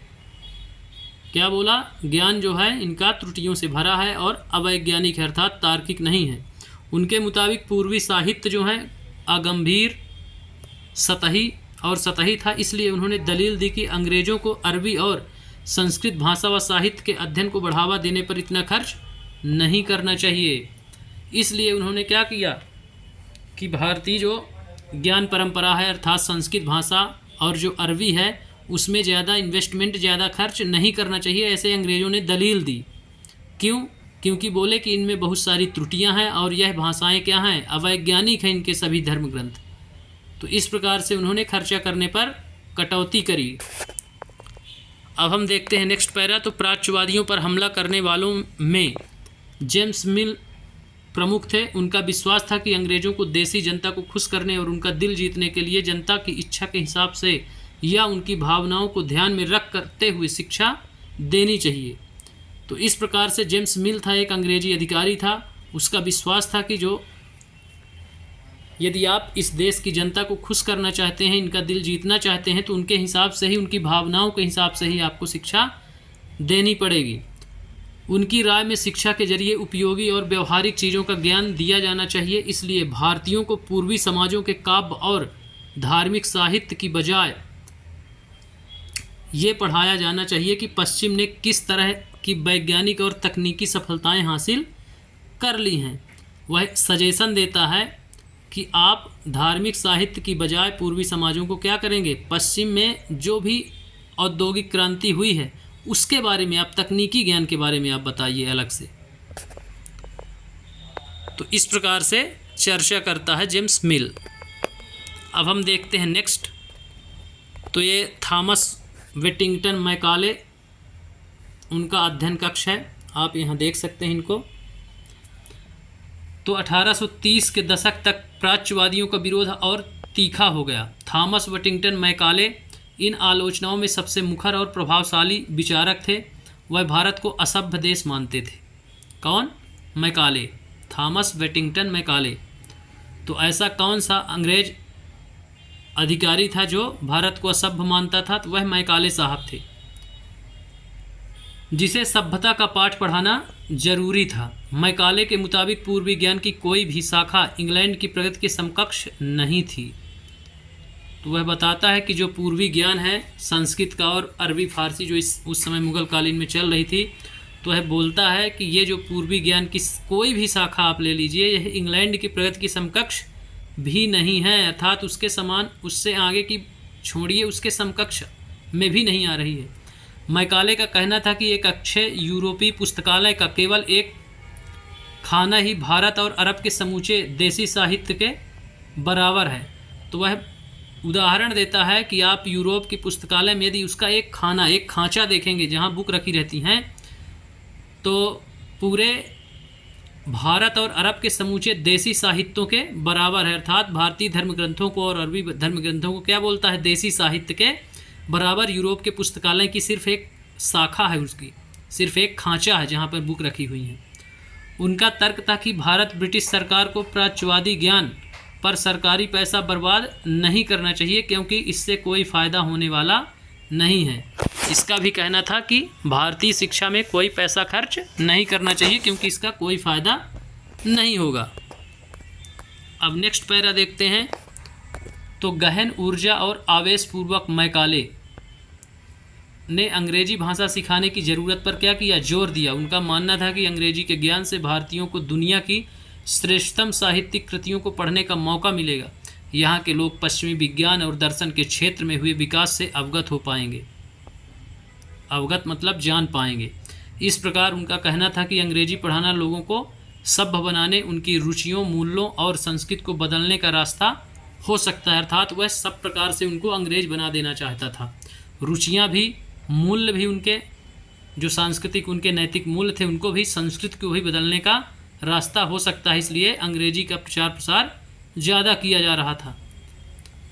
क्या बोला? ज्ञान जो है इनका त्रुटियों से भरा है और अवैज्ञानिक है, अर्थात तार्किक नहीं है। उनके मुताबिक पूर्वी साहित्य जो है अगंभीर, सतही था। इसलिए उन्होंने दलील दी कि अंग्रेजों को अरबी और संस्कृत भाषा व साहित्य के अध्ययन को बढ़ावा देने पर इतना खर्च नहीं करना चाहिए। इसलिए उन्होंने क्या किया कि भारतीय जो ज्ञान परंपरा है, अर्थात संस्कृत भाषा और जो अरबी है, उसमें ज़्यादा इन्वेस्टमेंट, ज़्यादा खर्च नहीं करना चाहिए, ऐसे अंग्रेज़ों ने दलील दी। क्यों? क्योंकि बोले कि इनमें बहुत सारी त्रुटियां हैं और यह भाषाएं क्या हैं? अवैज्ञानिक हैं इनके सभी धर्म ग्रंथ। तो इस प्रकार से उन्होंने खर्चा करने पर कटौती करी। अब हम देखते हैं नेक्स्ट पैरा। तो प्राच्यवादियों पर हमला करने वालों में जेम्स मिल प्रमुख थे। उनका विश्वास था कि अंग्रेज़ों को देसी जनता को खुश करने और उनका दिल जीतने के लिए जनता की इच्छा के हिसाब से या उनकी भावनाओं को ध्यान में रख करते हुए शिक्षा देनी चाहिए। तो इस प्रकार से जेम्स मिल था, एक अंग्रेजी अधिकारी था। उसका विश्वास था कि जो यदि आप इस देश की जनता को खुश करना चाहते हैं, इनका दिल जीतना चाहते हैं, तो उनके हिसाब से ही, उनकी भावनाओं के हिसाब से ही आपको शिक्षा देनी पड़ेगी। उनकी राय में शिक्षा के जरिए उपयोगी और व्यवहारिक चीज़ों का ज्ञान दिया जाना चाहिए। इसलिए भारतीयों को पूर्वी समाजों के काव्य और धार्मिक साहित्य की बजाय ये पढ़ाया जाना चाहिए कि पश्चिम ने किस तरह की वैज्ञानिक और तकनीकी सफलताएं हासिल कर ली हैं। वह सजेशन देता है कि आप धार्मिक साहित्य की बजाय पूर्वी समाजों को क्या करेंगे, पश्चिम में जो भी औद्योगिक क्रांति हुई है उसके बारे में आप, तकनीकी ज्ञान के बारे में आप बताइए अलग से। तो इस प्रकार से चर्चा करता है जेम्स मिल। अब हम देखते हैं नेक्स्ट। तो ये थॉमस वेटिंगटन मैकाले उनका अध्ययन कक्ष है, आप यहाँ देख सकते हैं इनको। तो 1830 के दशक तक प्राच्यवादियों का विरोध और तीखा हो गया। थॉमस वेटिंगटन मैकाले इन आलोचनाओं में सबसे मुखर और प्रभावशाली विचारक थे। वह भारत को असभ्य देश मानते थे। कौन? Macaulay, Thomas Babington Macaulay. तो ऐसा कौन सा अंग्रेज अधिकारी था जो भारत को असभ्य मानता था? तो वह मैकाले साहब थे, जिसे सभ्यता का पाठ पढ़ाना जरूरी था। मैकाले के मुताबिक पूर्वी ज्ञान की कोई भी शाखा इंग्लैंड की प्रगति के समकक्ष नहीं थी। तो वह बताता है कि जो पूर्वी ज्ञान है, संस्कृत का और अरबी फारसी जो उस समय मुगल कालीन में चल रही थी, तो वह बोलता है कि ये जो पूर्वी ज्ञान की कोई भी शाखा आप ले लीजिए, यह इंग्लैंड की प्रगति की समकक्ष भी नहीं है, अर्थात उसके समान, उससे आगे की छोड़िए, उसके समकक्ष में भी नहीं आ रही है। मैकाले का कहना था कि एक अच्छे यूरोपीय पुस्तकालय का केवल एक खाना ही भारत और अरब के समूचे देसी साहित्य के बराबर है। तो वह उदाहरण देता है कि आप यूरोप की पुस्तकालय में यदि उसका एक खाना, एक खांचा देखेंगे जहां बुक रखी रहती हैं, तो पूरे भारत और अरब के समूचे देसी साहित्यों के बराबर है। अर्थात भारतीय धर्म ग्रंथों को और अरबी धर्म ग्रंथों को क्या बोलता है? देसी साहित्य के बराबर। यूरोप के पुस्तकालय की सिर्फ एक शाखा है, उसकी सिर्फ एक खांचा है जहाँ पर बुक रखी हुई है। उनका तर्क था कि भारत ब्रिटिश सरकार को प्राच्यवादी ज्ञान पर सरकारी पैसा बर्बाद नहीं करना चाहिए, क्योंकि इससे कोई फ़ायदा होने वाला नहीं है। इसका भी कहना था कि भारतीय शिक्षा में कोई पैसा खर्च नहीं करना चाहिए, क्योंकि इसका कोई फ़ायदा नहीं होगा। अब नेक्स्ट पैरा देखते हैं। तो गहन ऊर्जा और आवेशपूर्वक मैकाले ने अंग्रेजी भाषा सिखाने की ज़रूरत पर क्या किया? जोर दिया। उनका मानना था कि अंग्रेजी के ज्ञान से भारतीयों को दुनिया की श्रेष्ठतम साहित्यिक कृतियों को पढ़ने का मौका मिलेगा। यहाँ के लोग पश्चिमी विज्ञान और दर्शन के क्षेत्र में हुए विकास से अवगत हो पाएंगे। अवगत मतलब जान पाएंगे। इस प्रकार उनका कहना था कि अंग्रेजी पढ़ाना लोगों को सभ्य बनाने, उनकी रुचियों, मूल्यों और संस्कृति को बदलने का रास्ता हो सकता है। अर्थात वह सब प्रकार से उनको अंग्रेज बना देना चाहता था। रुचियाँ भी, मूल्य भी, उनके जो सांस्कृतिक, उनके नैतिक मूल्य थे, उनको भी, संस्कृति को भी बदलने का रास्ता हो सकता है। इसलिए अंग्रेजी का प्रचार प्रसार ज़्यादा किया जा रहा था।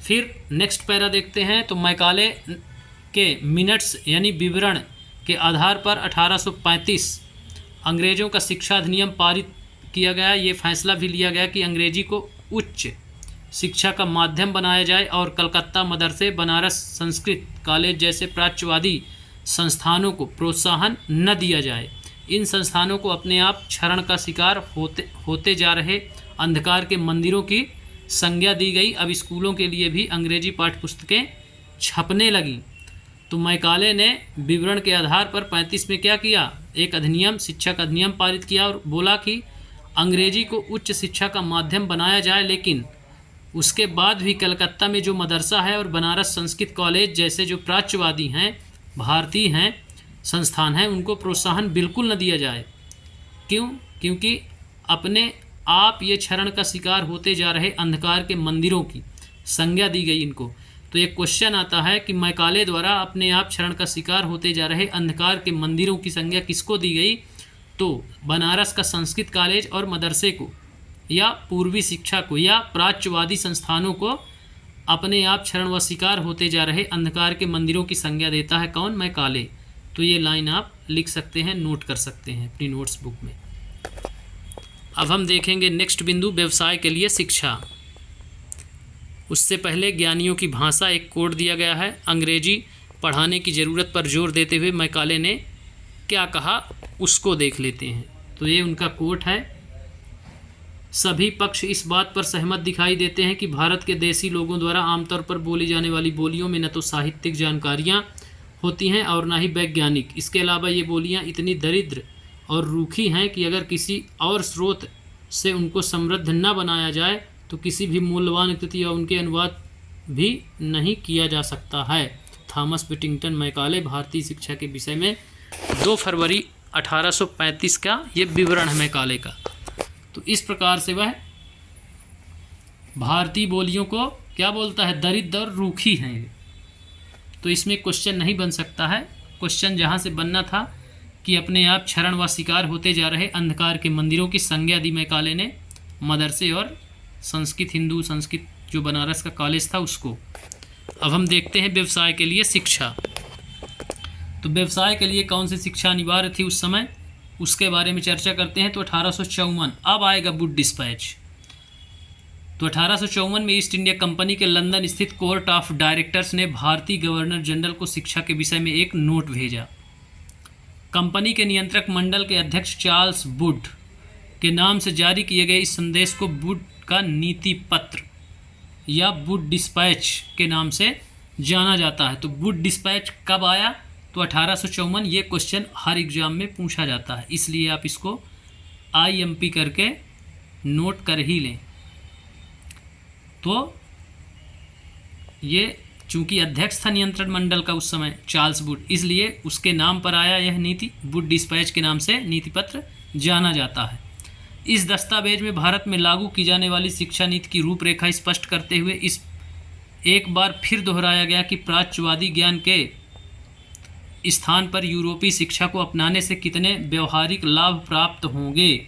फिर नेक्स्ट पैरा देखते हैं। तो मैकाले के मिनट्स यानी विवरण के आधार पर 1835 अंग्रेज़ों का शिक्षा अधिनियम पारित किया गया। ये फैसला भी लिया गया कि अंग्रेजी को उच्च शिक्षा का माध्यम बनाया जाए और कलकत्ता मदरसे, बनारस संस्कृत कॉलेज जैसे प्राच्यवादी संस्थानों को प्रोत्साहन न दिया जाए। इन संस्थानों को अपने आप क्षरण का शिकार होते जा रहे अंधकार के मंदिरों की संज्ञा दी गई। अब स्कूलों के लिए भी अंग्रेजी पाठ्यपुस्तकें छपने लगीं। तो मैकाले ने विवरण के आधार पर 35 में क्या किया? एक अधिनियम, शिक्षा का अधिनियम पारित किया और बोला कि अंग्रेजी को उच्च शिक्षा का माध्यम बनाया जाए, लेकिन उसके बाद भी कलकत्ता में जो मदरसा है और बनारस संस्कृत कॉलेज जैसे जो प्राच्यवादी हैं, भारतीय हैं, संस्थान हैं, उनको प्रोत्साहन बिल्कुल न दिया जाए। क्यों? क्योंकि अपने आप ये क्षरण का शिकार होते जा रहे अंधकार के मंदिरों की संज्ञा दी गई इनको। तो एक क्वेश्चन आता है कि मैकाले द्वारा अपने आप क्षरण का शिकार होते जा रहे अंधकार के मंदिरों की संज्ञा किसको दी गई? तो बनारस का संस्कृत कॉलेज और मदरसे को, या पूर्वी शिक्षा को, या प्राच्यवादी संस्थानों को अपने आप क्षरण व शिकार होते जा रहे अंधकार के मंदिरों की संज्ञा देता है। कौन? मैकाले। तो ये लाइन आप लिख सकते हैं, नोट कर सकते हैं अपनी नोट्स बुक में। अब हम देखेंगे नेक्स्ट बिंदु, व्यवसाय के लिए शिक्षा। उससे पहले ज्ञानियों की भाषा, एक कोड दिया गया है। अंग्रेजी पढ़ाने की ज़रूरत पर जोर देते हुए मैकाले ने क्या कहा, उसको देख लेते हैं। तो ये उनका कोट है। सभी पक्ष इस बात पर सहमत दिखाई देते हैं कि भारत के देसी लोगों द्वारा आमतौर पर बोली जाने वाली बोलियों में न तो साहित्यिक जानकारियाँ होती हैं और न ही वैज्ञानिक। इसके अलावा ये बोलियाँ इतनी दरिद्र और रूखी हैं कि अगर किसी और स्रोत से उनको समृद्ध न बनाया जाए तो किसी भी मूल्यवान कृति या उनके अनुवाद भी नहीं किया जा सकता है। थॉमस व्हिटिंगटन मैकाले भारतीय शिक्षा के विषय में 2 फरवरी 1835 का ये विवरण है मैकाले का। तो इस प्रकार से वह भारतीय बोलियों को क्या बोलता है, दरिद्र और रूखी हैं। तो इसमें क्वेश्चन नहीं बन सकता है। क्वेश्चन जहाँ से बनना था कि अपने आप क्षरण व शिकार होते जा रहे अंधकार के मंदिरों की संज्ञा दी मैकाले ने मदरसे और संस्कृत हिंदू संस्कृत जो बनारस का कॉलेज था उसको। अब हम देखते हैं व्यवसाय के लिए शिक्षा। तो व्यवसाय के लिए कौन सी शिक्षा अनिवार्य थी उस समय, उसके बारे में चर्चा करते हैं। तो 1854 अब आएगा वुड डिस्पैच। तो 1854 में ईस्ट इंडिया कंपनी के लंदन स्थित कोर्ट ऑफ डायरेक्टर्स ने भारतीय गवर्नर जनरल को शिक्षा के विषय में एक नोट भेजा। कंपनी के नियंत्रक मंडल के अध्यक्ष चार्ल्स वुड के नाम से जारी किए गए इस संदेश को वुड का नीति पत्र या वुड डिस्पैच के नाम से जाना जाता है। तो वुड डिस्पैच कब आया, तो 1854। ये क्वेश्चन हर एग्जाम में पूछा जाता है, इसलिए आप इसको IMP करके नोट कर ही लें। तो ये चूंकि अध्यक्ष था नियंत्रण मंडल का उस समय चार्ल्स वुड, इसलिए उसके नाम पर आया यह नीति। वुड डिस्पैच के नाम से नीति पत्र जाना जाता है। इस दस्तावेज में भारत में लागू की जाने वाली शिक्षा नीति की रूपरेखा स्पष्ट करते हुए इस एक बार फिर दोहराया गया कि प्राच्यवादी ज्ञान के स्थान पर यूरोपीय शिक्षा को अपनाने से कितने व्यवहारिक लाभ प्राप्त होंगे,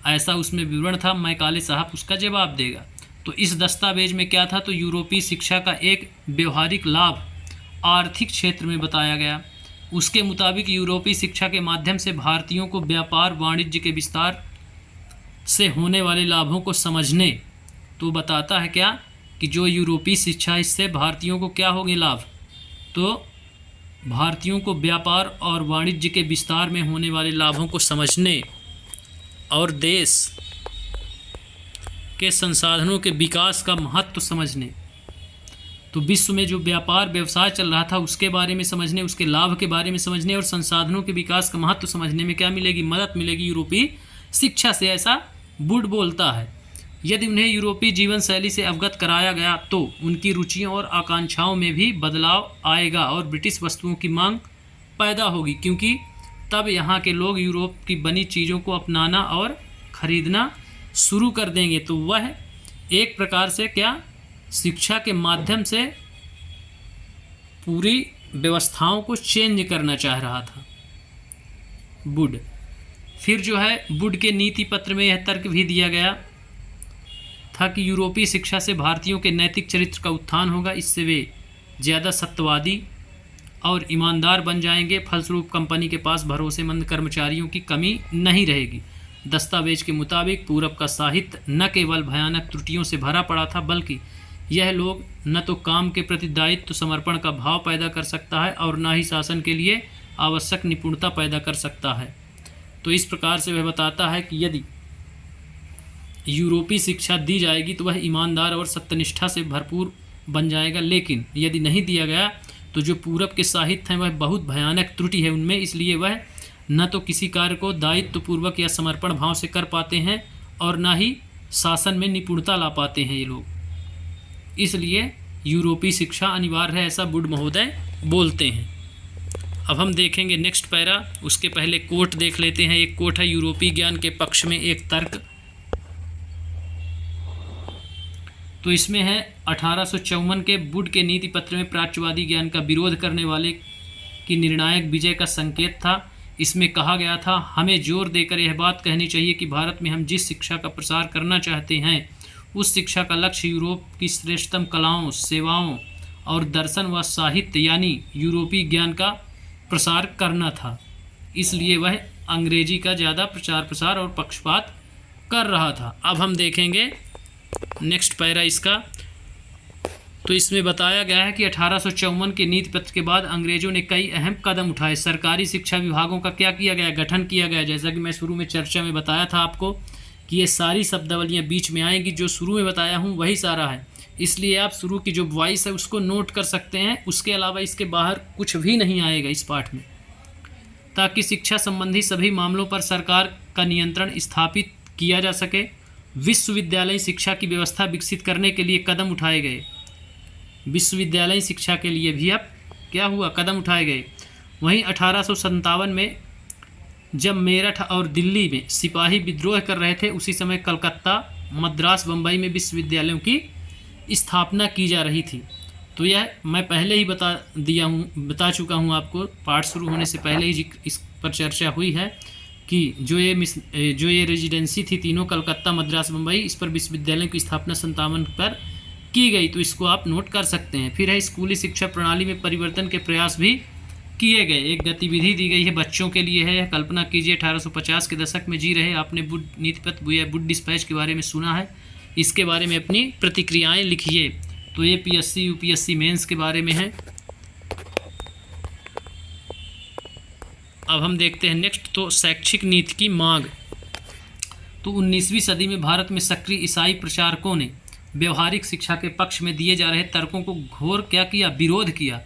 ऐसा उसमें विवरण था। मैकाले साहब उसका जवाब देगा। तो इस दस्तावेज में क्या था, तो यूरोपीय शिक्षा का एक व्यवहारिक लाभ आर्थिक क्षेत्र में बताया गया। उसके मुताबिक यूरोपीय शिक्षा के माध्यम से भारतीयों को व्यापार वाणिज्य के विस्तार से होने वाले लाभों को समझने, तो बताता है क्या कि जो यूरोपीय शिक्षा इससे भारतीयों को क्या होंगे लाभ, तो भारतीयों को व्यापार और वाणिज्य के विस्तार में होने वाले लाभों को समझने और देश के संसाधनों के विकास का महत्व समझने, तो विश्व में जो व्यापार व्यवसाय चल रहा था उसके बारे में समझने, उसके लाभ के बारे में समझने और संसाधनों के विकास का महत्व समझने में क्या मिलेगी, मदद मिलेगी यूरोपीय शिक्षा से, ऐसा वुड बोलता है। यदि उन्हें यूरोपीय जीवन शैली से अवगत कराया गया तो उनकी रुचियों और आकांक्षाओं में भी बदलाव आएगा और ब्रिटिश वस्तुओं की मांग पैदा होगी, क्योंकि तब यहाँ के लोग यूरोप की बनी चीज़ों को अपनाना और ख़रीदना शुरू कर देंगे। तो वह एक प्रकार से क्या शिक्षा के माध्यम से पूरी व्यवस्थाओं को चेंज करना चाह रहा था वुड। फिर जो है वुड के नीति पत्र में यह तर्क भी दिया गया था कि यूरोपीय शिक्षा से भारतीयों के नैतिक चरित्र का उत्थान होगा, इससे वे ज़्यादा सत्यवादी और ईमानदार बन जाएंगे। फलस्वरूप कंपनी के पास भरोसेमंद कर्मचारियों की कमी नहीं रहेगी। दस्तावेज के मुताबिक पूरब का साहित्य न केवल भयानक त्रुटियों से भरा पड़ा था, बल्कि यह लोग न तो काम के प्रति दायित्व समर्पण का भाव पैदा कर सकता है और न ही शासन के लिए आवश्यक निपुणता पैदा कर सकता है। तो इस प्रकार से वह बताता है कि यदि यूरोपीय शिक्षा दी जाएगी तो वह ईमानदार और सत्यनिष्ठा से भरपूर बन जाएगा, लेकिन यदि नहीं दिया गया तो जो पूरब के साहित्य हैं वह बहुत भयानक त्रुटि है उनमें, इसलिए वह न तो किसी कार्य को दायित्वपूर्वक या समर्पण भाव से कर पाते हैं और न ही शासन में निपुणता ला पाते हैं ये लोग। इसलिए यूरोपीय शिक्षा अनिवार्य है, ऐसा वुड महोदय बोलते हैं। अब हम देखेंगे नेक्स्ट पैरा, उसके पहले कोट देख लेते हैं। एक कोट है यूरोपीय ज्ञान के पक्ष में एक तर्क। तो इसमें है 1854 के वुड के नीति पत्र में प्राच्यवादी ज्ञान का विरोध करने वाले की निर्णायक विजय का संकेत था। इसमें कहा गया था, हमें जोर देकर यह बात कहनी चाहिए कि भारत में हम जिस शिक्षा का प्रसार करना चाहते हैं उस शिक्षा का लक्ष्य यूरोप की श्रेष्ठतम कलाओं, सेवाओं और दर्शन व साहित्य यानी यूरोपीय ज्ञान का प्रसार करना था। इसलिए वह अंग्रेजी का ज़्यादा प्रचार प्रसार और पक्षपात कर रहा था। अब हम देखेंगे नेक्स्ट पैरा इसका। तो इसमें बताया गया है कि 1854 के नीति पत्र के बाद अंग्रेजों ने कई अहम कदम उठाए। सरकारी शिक्षा विभागों का क्या किया गया, गठन किया गया। जैसा कि मैं शुरू में चर्चा में बताया था आपको कि ये सारी शब्दावलियाँ बीच में आएंगी, जो शुरू में बताया हूँ वही सारा है। इसलिए आप शुरू की जो वॉइस है उसको नोट कर सकते हैं, उसके अलावा इसके बाहर कुछ भी नहीं आएगा इस पाठ में, ताकि शिक्षा संबंधी सभी मामलों पर सरकार का नियंत्रण स्थापित किया जा सके विश्वविद्यालय शिक्षा की व्यवस्था विकसित करने के लिए कदम उठाए गए। विश्वविद्यालय शिक्षा के लिए भी अब क्या हुआ, कदम उठाए गए। वहीं 1857 में जब मेरठ और दिल्ली में सिपाही विद्रोह कर रहे थे, उसी समय कलकत्ता, मद्रास, बम्बई में विश्वविद्यालयों की स्थापना की जा रही थी। तो यह मैं पहले ही बता चुका हूँ आपको, पाठ शुरू होने से पहले ही इस पर चर्चा हुई है कि जो ये रेजिडेंसी थी तीनों, कलकत्ता, मद्रास, बम्बई, इस पर विश्वविद्यालयों की स्थापना 57 पर की गई। तो इसको आप नोट कर सकते हैं। फिर है स्कूली शिक्षा प्रणाली में परिवर्तन के प्रयास भी किए गए। एक गतिविधि दी गई है बच्चों के लिए है। कल्पना कीजिए 1850 के दशक में जी रहे, आपने बुड नीतिपत्र या बुड डिस्पैच के बारे में सुना है। इसके बारे में अपनी प्रतिक्रियाएं लिखिए। तो ये पीएससी यूपीएससी मेंस के बारे में है। अब हम देखते हैं नेक्स्ट, तो शैक्षिक नीति की मांग। तो 19वीं सदी में भारत में सक्रिय ईसाई प्रचारकों ने व्यवहारिक शिक्षा के पक्ष में दिए जा रहे तर्कों को घोर क्या किया, विरोध किया।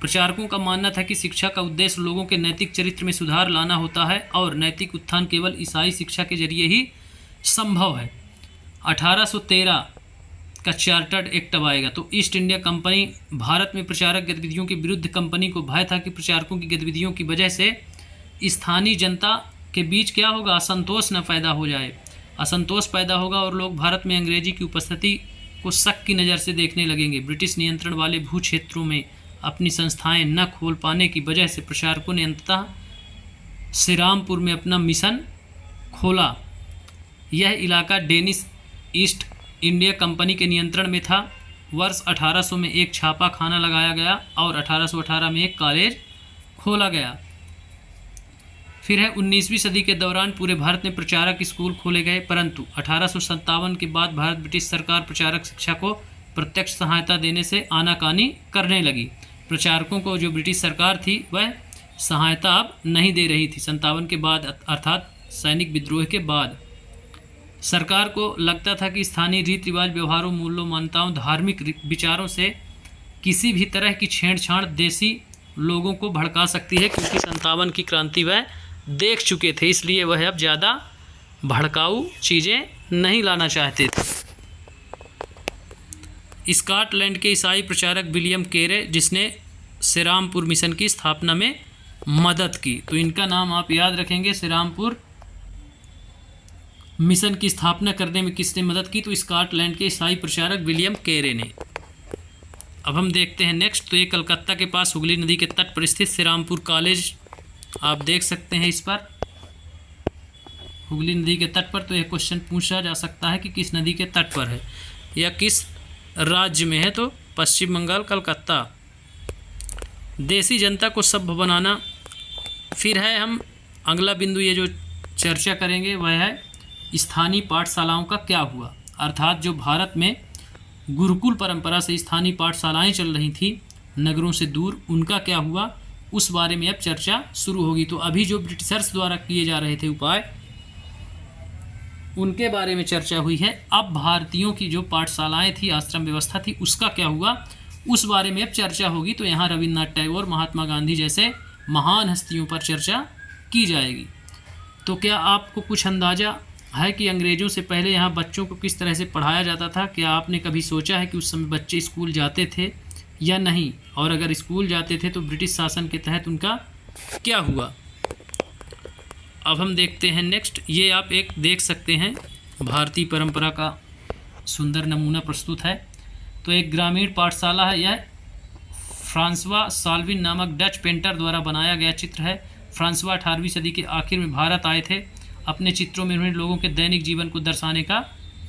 प्रचारकों का मानना था कि शिक्षा का उद्देश्य लोगों के नैतिक चरित्र में सुधार लाना होता है और नैतिक उत्थान केवल ईसाई शिक्षा के जरिए ही संभव है। 1813 का चार्टर्ड एक्ट अब आएगा। तो ईस्ट इंडिया कंपनी भारत में प्रचारक गतिविधियों के विरुद्ध कंपनी को भय था कि प्रचारकों की गतिविधियों की वजह से स्थानीय जनता के बीच क्या होगा, असंतोष न पैदा हो जाए। असंतोष पैदा होगा और लोग भारत में अंग्रेजी की उपस्थिति को शक की नज़र से देखने लगेंगे। ब्रिटिश नियंत्रण वाले भू क्षेत्रों में अपनी संस्थाएं न खोल पाने की वजह से प्रचारकों ने अंततः श्रीरामपुर में अपना मिशन खोला। यह इलाका डेनिश ईस्ट इंडिया कंपनी के नियंत्रण में था। वर्ष 1800 में एक छापा खाना लगाया गया और 1818 में एक कॉलेज खोला गया। फिर है 19वीं सदी के दौरान पूरे भारत में प्रचारक स्कूल खोले गए, परंतु 1857 के बाद भारत ब्रिटिश सरकार प्रचारक शिक्षा को प्रत्यक्ष सहायता देने से आनाकानी करने लगी। प्रचारकों को जो ब्रिटिश सरकार थी वह सहायता अब नहीं दे रही थी। 57 के बाद अर्थात सैनिक विद्रोह के बाद सरकार को लगता था कि स्थानीय रीति रिवाज, व्यवहारों, मूल्यों, मान्यताओं, धार्मिक विचारों से किसी भी तरह की छेड़छाड़ देसी लोगों को भड़का सकती है, क्योंकि 57 की क्रांति वह देख चुके थे, इसलिए वह अब ज़्यादा भड़काऊ चीज़ें नहीं लाना चाहते थे। स्कॉटलैंड के ईसाई प्रचारक विलियम केरे, जिसने श्रीरामपुर मिशन की स्थापना में मदद की, तो इनका नाम आप याद रखेंगे। श्रीरामपुर मिशन की स्थापना करने में किसने मदद की, तो स्कॉटलैंड के ईसाई प्रचारक विलियम केरे ने। अब हम देखते हैं नेक्स्ट, तो ये कलकत्ता के पास हुगली नदी के तट पर स्थित श्रीरामपुर कॉलेज आप देख सकते हैं। इस पर हुगली नदी के तट पर, तो यह क्वेश्चन पूछा जा सकता है कि किस नदी के तट पर है या किस राज्य में है, तो पश्चिम बंगाल, कलकत्ता। देसी जनता को सभ्य बनाना। फिर है हम अगला बिंदु ये जो चर्चा करेंगे वह है स्थानीय पाठशालाओं का क्या हुआ, अर्थात जो भारत में गुरुकुल परंपरा से स्थानीय पाठशालाएं चल रही थी नगरों से दूर, उनका क्या हुआ, उस बारे में अब चर्चा शुरू होगी। तो अभी जो ब्रिटिशर्स द्वारा किए जा रहे थे उपाय, उनके बारे में चर्चा हुई है। अब भारतीयों की जो पाठशालाएं थी, आश्रम व्यवस्था थी, उसका क्या हुआ, उस बारे में अब चर्चा होगी। तो यहाँ रविन्द्रनाथ टैगोर, महात्मा गांधी जैसे महान हस्तियों पर चर्चा की जाएगी। तो क्या आपको कुछ अंदाज़ा है कि अंग्रेज़ों से पहले यहाँ बच्चों को किस तरह से पढ़ाया जाता था? क्या आपने कभी सोचा है कि उस समय बच्चे स्कूल जाते थे या नहीं, और अगर स्कूल जाते थे तो ब्रिटिश शासन के तहत उनका क्या हुआ? अब हम देखते हैं नेक्स्ट, ये आप एक देख सकते हैं भारतीय परंपरा का सुंदर नमूना प्रस्तुत है। तो एक ग्रामीण पाठशाला है, यह फ्रांसवा साल्विन नामक डच पेंटर द्वारा बनाया गया चित्र है। फ्रांसवा 18वीं सदी के आखिर में भारत आए थे। अपने चित्रों में उन्होंने लोगों के दैनिक जीवन को दर्शाने का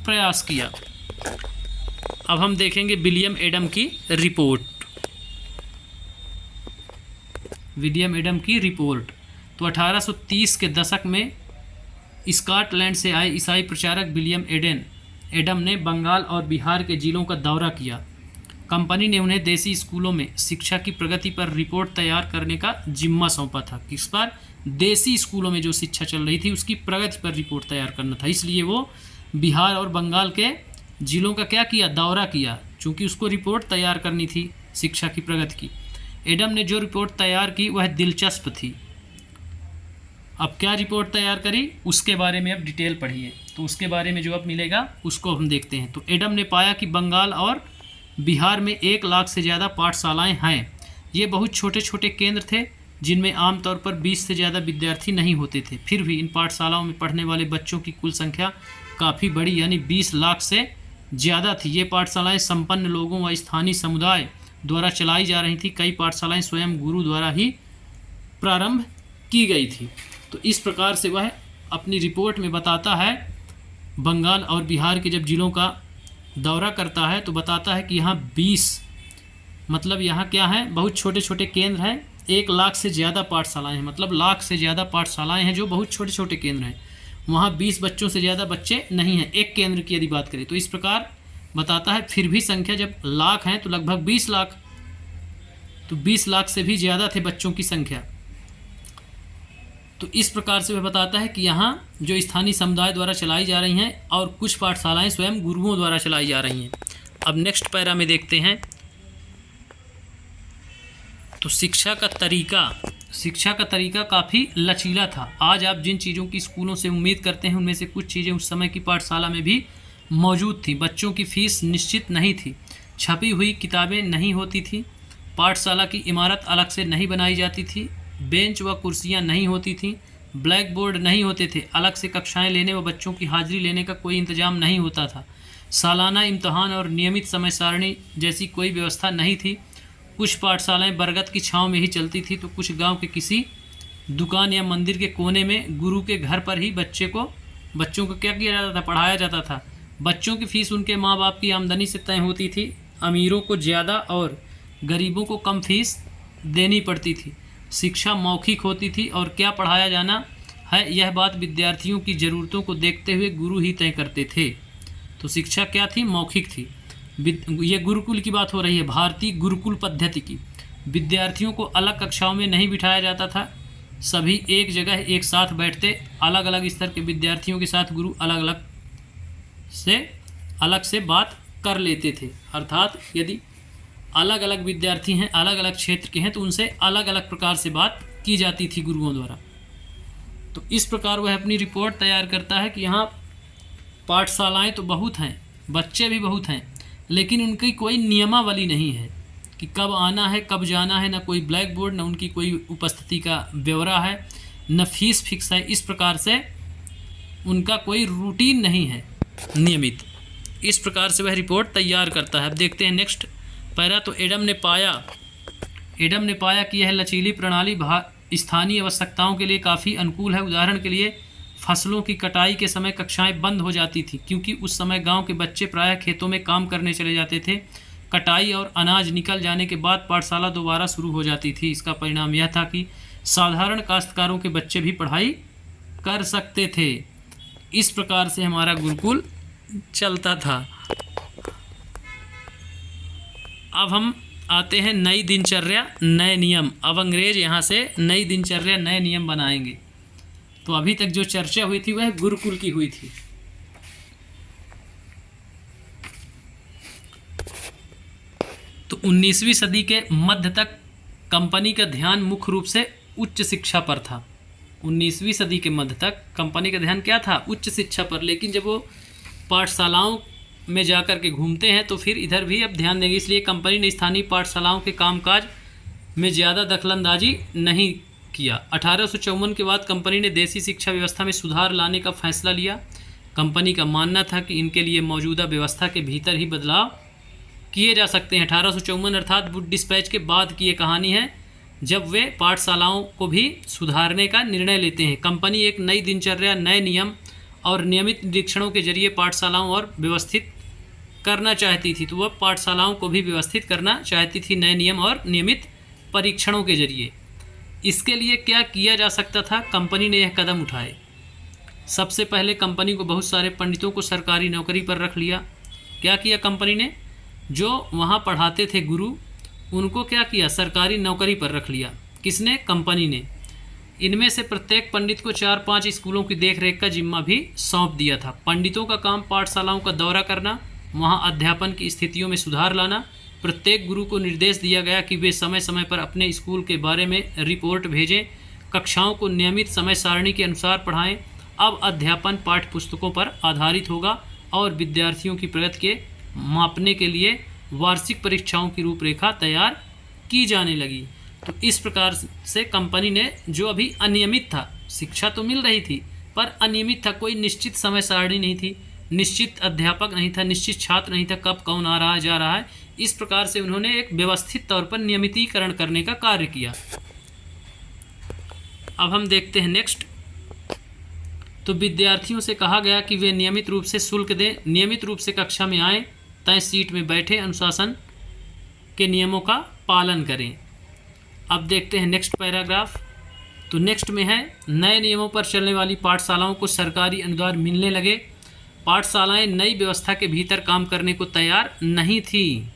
प्रयास किया। अब हम देखेंगे विलियम एडम की रिपोर्ट। विलियम एडम की रिपोर्ट, तो 1830 के दशक में स्कॉटलैंड से आए ईसाई प्रचारक विलियम एडम ने बंगाल और बिहार के जिलों का दौरा किया। कंपनी ने उन्हें देसी स्कूलों में शिक्षा की प्रगति पर रिपोर्ट तैयार करने का जिम्मा सौंपा था। किस पर? देसी स्कूलों में जो शिक्षा चल रही थी उसकी प्रगति पर रिपोर्ट तैयार करना था। इसलिए वो बिहार और बंगाल के जिलों का क्या किया, दौरा किया, चूँकि उसको रिपोर्ट तैयार करनी थी शिक्षा की प्रगति की। एडम ने जो रिपोर्ट तैयार की वह दिलचस्प थी। अब क्या रिपोर्ट तैयार करी उसके बारे में अब डिटेल पढ़िए। तो उसके बारे में जो अब मिलेगा उसको हम देखते हैं। तो एडम ने पाया कि बंगाल और बिहार में 1 लाख से ज़्यादा पाठशालाएं हैं। ये बहुत छोटे छोटे केंद्र थे जिनमें आमतौर पर 20 से ज़्यादा विद्यार्थी नहीं होते थे। फिर भी इन पाठशालाओं में पढ़ने वाले बच्चों की कुल संख्या काफ़ी बड़ी यानी 20 लाख से ज़्यादा थी। ये पाठशालाएं संपन्न लोगों व स्थानीय समुदाय द्वारा चलाई जा रही थी। कई पाठशालाएं स्वयं गुरु द्वारा ही प्रारंभ की गई थी। तो इस प्रकार से वह अपनी रिपोर्ट में बताता है, बंगाल और बिहार के जब जिलों का दौरा करता है तो बताता है कि यहाँ 20 मतलब यहाँ क्या है, बहुत छोटे छोटे केंद्र हैं। 1 लाख से ज़्यादा पाठशालाएं हैं, मतलब लाख से ज़्यादा पाठशालाएं हैं जो बहुत छोटे छोटे केंद्र हैं। वहाँ 20 बच्चों से ज़्यादा बच्चे नहीं हैं एक केंद्र की यदि बात करें। तो इस प्रकार बताता है। फिर भी संख्या जब लाख हैं तो लगभग 20 लाख, तो 20 लाख से भी ज़्यादा थे बच्चों की संख्या। तो इस प्रकार से वह बताता है कि यहाँ जो स्थानीय समुदाय द्वारा चलाई जा रही हैं और कुछ पाठशालाएं स्वयं गुरुओं द्वारा चलाई जा रही हैं। अब नेक्स्ट पैरा में देखते हैं। तो शिक्षा का तरीका काफ़ी लचीला था। आज आप जिन चीज़ों की स्कूलों से उम्मीद करते हैं उनमें से कुछ चीज़ें उस समय की पाठशाला में भी मौजूद थी। बच्चों की फीस निश्चित नहीं थी, छपी हुई किताबें नहीं होती थी, पाठशाला की इमारत अलग से नहीं बनाई जाती थी, बेंच व कुर्सियां नहीं होती थीं, ब्लैक बोर्ड नहीं होते थे, अलग से कक्षाएं लेने व बच्चों की हाजिरी लेने का कोई इंतजाम नहीं होता था, सालाना इम्तहान और नियमित समय सारणी जैसी कोई व्यवस्था नहीं थी। कुछ पाठशालाएं बरगद की छांव में ही चलती थी तो कुछ गांव के किसी दुकान या मंदिर के कोने में गुरु के घर पर ही बच्चों को क्या किया जाता था, पढ़ाया जाता था। बच्चों की फीस उनके माँ बाप की आमदनी से तय होती थी। अमीरों को ज़्यादा और गरीबों को कम फीस देनी पड़ती थी। शिक्षा मौखिक होती थी और क्या पढ़ाया जाना है यह बात विद्यार्थियों की ज़रूरतों को देखते हुए गुरु ही तय करते थे। तो शिक्षा क्या थी, मौखिक थी। ये गुरुकुल की बात हो रही है, भारतीय गुरुकुल पद्धति की। विद्यार्थियों को अलग कक्षाओं में नहीं बिठाया जाता था, सभी एक जगह एक साथ बैठते। अलग अलग स्तर के विद्यार्थियों के साथ गुरु अलग से बात कर लेते थे। अर्थात यदि अलग अलग विद्यार्थी हैं, अलग अलग क्षेत्र के हैं, तो उनसे अलग अलग प्रकार से बात की जाती थी गुरुओं द्वारा। तो इस प्रकार वह अपनी रिपोर्ट तैयार करता है कि यहाँ पाठशालाएं तो बहुत हैं, बच्चे भी बहुत हैं, लेकिन उनकी कोई नियमावली नहीं है कि कब आना है कब जाना है, ना कोई ब्लैक बोर्ड, ना उनकी कोई उपस्थिति का ब्यौरा है, न फीस फिक्स है। इस प्रकार से उनका कोई रूटीन नहीं है नियमित। इस प्रकार से वह रिपोर्ट तैयार करता है। अब देखते हैं नेक्स्ट पैरा। तो एडम ने पाया कि यह लचीली प्रणाली स्थानीय आवश्यकताओं के लिए काफ़ी अनुकूल है। उदाहरण के लिए फसलों की कटाई के समय कक्षाएं बंद हो जाती थी क्योंकि उस समय गांव के बच्चे प्रायः खेतों में काम करने चले जाते थे। कटाई और अनाज निकल जाने के बाद पाठशाला दोबारा शुरू हो जाती थी। इसका परिणाम यह था कि साधारण काश्तकारों के बच्चे भी पढ़ाई कर सकते थे। इस प्रकार से हमारा गुरुकुल चलता था। अब हम आते हैं नई दिनचर्या नए नियम। अब अंग्रेज यहाँ से नई दिनचर्या नए नियम बनाएंगे। तो अभी तक जो चर्चा हुई थी वह गुरुकुल की हुई थी। तो 19वीं सदी के मध्य तक कंपनी का ध्यान मुख्य रूप से उच्च शिक्षा पर था। 19वीं सदी के मध्य तक कंपनी का ध्यान क्या था, उच्च शिक्षा पर। लेकिन जब वो पाठशालाओं में जाकर के घूमते हैं तो फिर इधर भी अब ध्यान देंगे। इसलिए कंपनी ने स्थानीय पाठशालाओं के कामकाज में ज़्यादा दखलंदाजी नहीं किया। 1854 के बाद कंपनी ने देसी शिक्षा व्यवस्था में सुधार लाने का फैसला लिया। कंपनी का मानना था कि इनके लिए मौजूदा व्यवस्था के भीतर ही बदलाव किए जा सकते हैं। 1854 अर्थात वुड डिस्पैच के बाद की ये कहानी है, जब वे पाठशालाओं को भी सुधारने का निर्णय लेते हैं। कंपनी एक नई दिनचर्या, नए नियम और नियमित निरीक्षणों के जरिए पाठशालाओं और व्यवस्थित करना चाहती थी। तो वह पाठशालाओं को भी व्यवस्थित करना चाहती थी नए नियम और नियमित परीक्षणों के जरिए। इसके लिए क्या किया जा सकता था, कंपनी ने यह कदम उठाए। सबसे पहले कंपनी को बहुत सारे पंडितों को सरकारी नौकरी पर रख लिया। क्या किया कंपनी ने, जो वहाँ पढ़ाते थे गुरु, उनको क्या किया, सरकारी नौकरी पर रख लिया। किसने, कंपनी ने। इनमें से प्रत्येक पंडित को 4-5 स्कूलों की देखरेख का जिम्मा भी सौंप दिया था। पंडितों का काम पाठशालाओं का दौरा करना, वहाँ अध्यापन की स्थितियों में सुधार लाना। प्रत्येक गुरु को निर्देश दिया गया कि वे समय समय पर अपने स्कूल के बारे में रिपोर्ट भेजें, कक्षाओं को नियमित समय सारणी के अनुसार पढ़ाएं अब अध्यापन पाठ्य पुस्तकों पर आधारित होगा और विद्यार्थियों की प्रगति के मापने के लिए वार्षिक परीक्षाओं की रूपरेखा तैयार की जाने लगी। तो इस प्रकार से कंपनी ने जो अभी अनियमित था, शिक्षा तो मिल रही थी पर अनियमित था, कोई निश्चित समय सारणी नहीं थी, निश्चित अध्यापक नहीं था, निश्चित छात्र नहीं था, कब कौन आ रहा है जा रहा है, इस प्रकार से उन्होंने एक व्यवस्थित तौर पर नियमितीकरण करने का कार्य किया। अब हम देखते हैं नेक्स्ट। तो विद्यार्थियों से कहा गया कि वे नियमित रूप से शुल्क दें, नियमित रूप से कक्षा में आएँ, तय सीट में बैठे, अनुशासन के नियमों का पालन करें। अब देखते हैं नेक्स्ट पैराग्राफ। तो नेक्स्ट में है, नए नियमों पर चलने वाली पाठशालाओं को सरकारी अनुदान मिलने लगे। पाठशालाएं नई व्यवस्था के भीतर काम करने को तैयार नहीं थी,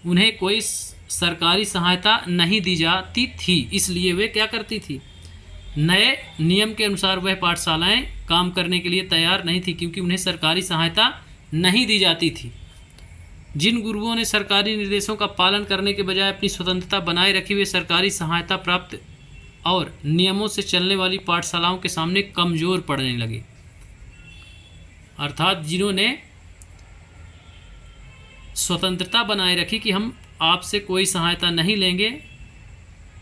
उन्हें कोई सरकारी सहायता नहीं दी जाती थी, इसलिए वे क्या करती थी, नए नियम के अनुसार वह पाठशालाएं काम करने के लिए तैयार नहीं थी क्योंकि उन्हें सरकारी सहायता नहीं दी जाती थी। जिन गुरुओं ने सरकारी निर्देशों का पालन करने के बजाय अपनी स्वतंत्रता बनाए रखी, वे सरकारी सहायता प्राप्त और नियमों से चलने वाली पाठशालाओं के सामने कमज़ोर पड़ने लगे। अर्थात जिन्होंने स्वतंत्रता बनाए रखी कि हम आपसे कोई सहायता नहीं लेंगे,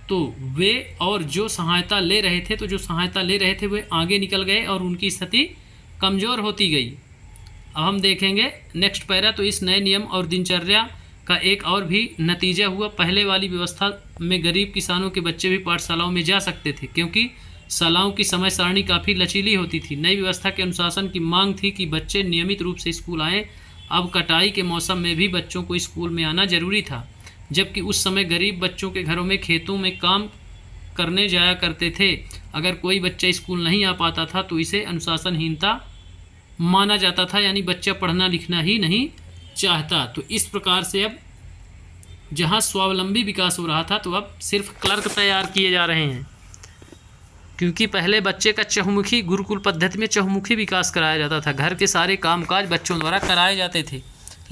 तो वे और जो सहायता ले रहे थे वे आगे निकल गए और उनकी स्थिति कमज़ोर होती गई। अब हम देखेंगे नेक्स्ट पैरा। तो इस नए नियम और दिनचर्या का एक और भी नतीजा हुआ। पहले वाली व्यवस्था में गरीब किसानों के बच्चे भी पाठशालाओं में जा सकते थे क्योंकि शालाओं की समय सारणी काफ़ी लचीली होती थी। नई व्यवस्था के अनुशासन की मांग थी कि बच्चे नियमित रूप से स्कूल आएँ। अब कटाई के मौसम में भी बच्चों को स्कूल में आना जरूरी था, जबकि उस समय गरीब बच्चों के घरों में खेतों में काम करने जाया करते थे। अगर कोई बच्चा स्कूल नहीं आ पाता था तो इसे अनुशासनहीनता माना जाता था, यानी बच्चा पढ़ना लिखना ही नहीं चाहता। तो इस प्रकार से अब जहां स्वावलंबी विकास हो रहा था तो अब सिर्फ क्लर्क तैयार किए जा रहे हैं, क्योंकि पहले बच्चे का चहुमुखी गुरुकुल पद्धति में चहुमुखी विकास कराया जाता था, घर के सारे कामकाज बच्चों द्वारा कराए जाते थे।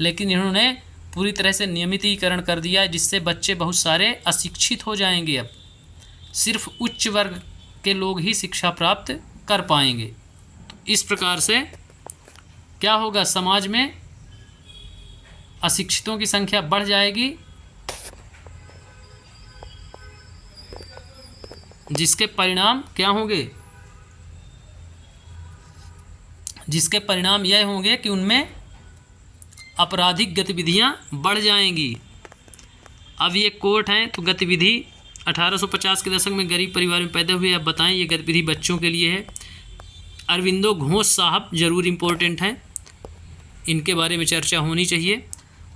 लेकिन इन्होंने पूरी तरह से नियमितीकरण कर दिया जिससे बच्चे बहुत सारे अशिक्षित हो जाएंगे। अब सिर्फ उच्च वर्ग के लोग ही शिक्षा प्राप्त कर पाएंगे। तो इस प्रकार से क्या होगा, समाज में अशिक्षितों की संख्या बढ़ जाएगी, जिसके परिणाम क्या होंगे, जिसके परिणाम यह होंगे कि उनमें आपराधिक गतिविधियां बढ़ जाएंगी। अब ये कोर्ट हैं, तो गतिविधि 1850 के दशक में गरीब परिवार में पैदा हुए। अब बताएं, ये गतिविधि बच्चों के लिए है। अरविंदो घोष साहब जरूर इम्पोर्टेंट हैं, इनके बारे में चर्चा होनी चाहिए।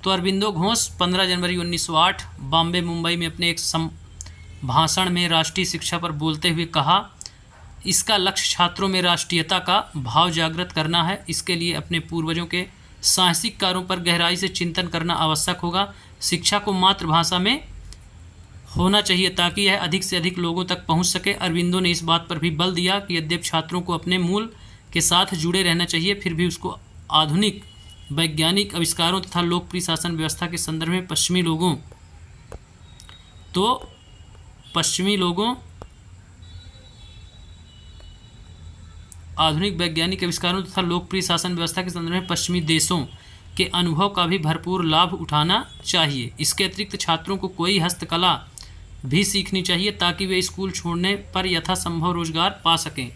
तो अरविंदो घोष 15 जनवरी 1908 बॉम्बे मुंबई में अपने एक भाषण में राष्ट्रीय शिक्षा पर बोलते हुए कहा, इसका लक्ष्य छात्रों में राष्ट्रीयता का भाव जागृत करना है। इसके लिए अपने पूर्वजों के साहसिक कार्यों पर गहराई से चिंतन करना आवश्यक होगा। शिक्षा को मातृभाषा में होना चाहिए ताकि यह अधिक से अधिक लोगों तक पहुंच सके। अरविंदो ने इस बात पर भी बल दिया कि यद्यपि छात्रों को अपने मूल के साथ जुड़े रहना चाहिए, फिर भी उसको आधुनिक वैज्ञानिक आविष्कारों तथा लोकप्रिय शासन व्यवस्था के संदर्भ में पश्चिमी लोगों आधुनिक वैज्ञानिक आविष्कारों तथा लोकप्रिय शासन व्यवस्था के संदर्भ में पश्चिमी देशों के अनुभव का भी भरपूर लाभ उठाना चाहिए। इसके अतिरिक्त छात्रों को कोई हस्तकला भी सीखनी चाहिए ताकि वे स्कूल छोड़ने पर यथासंभव रोजगार पा सकें।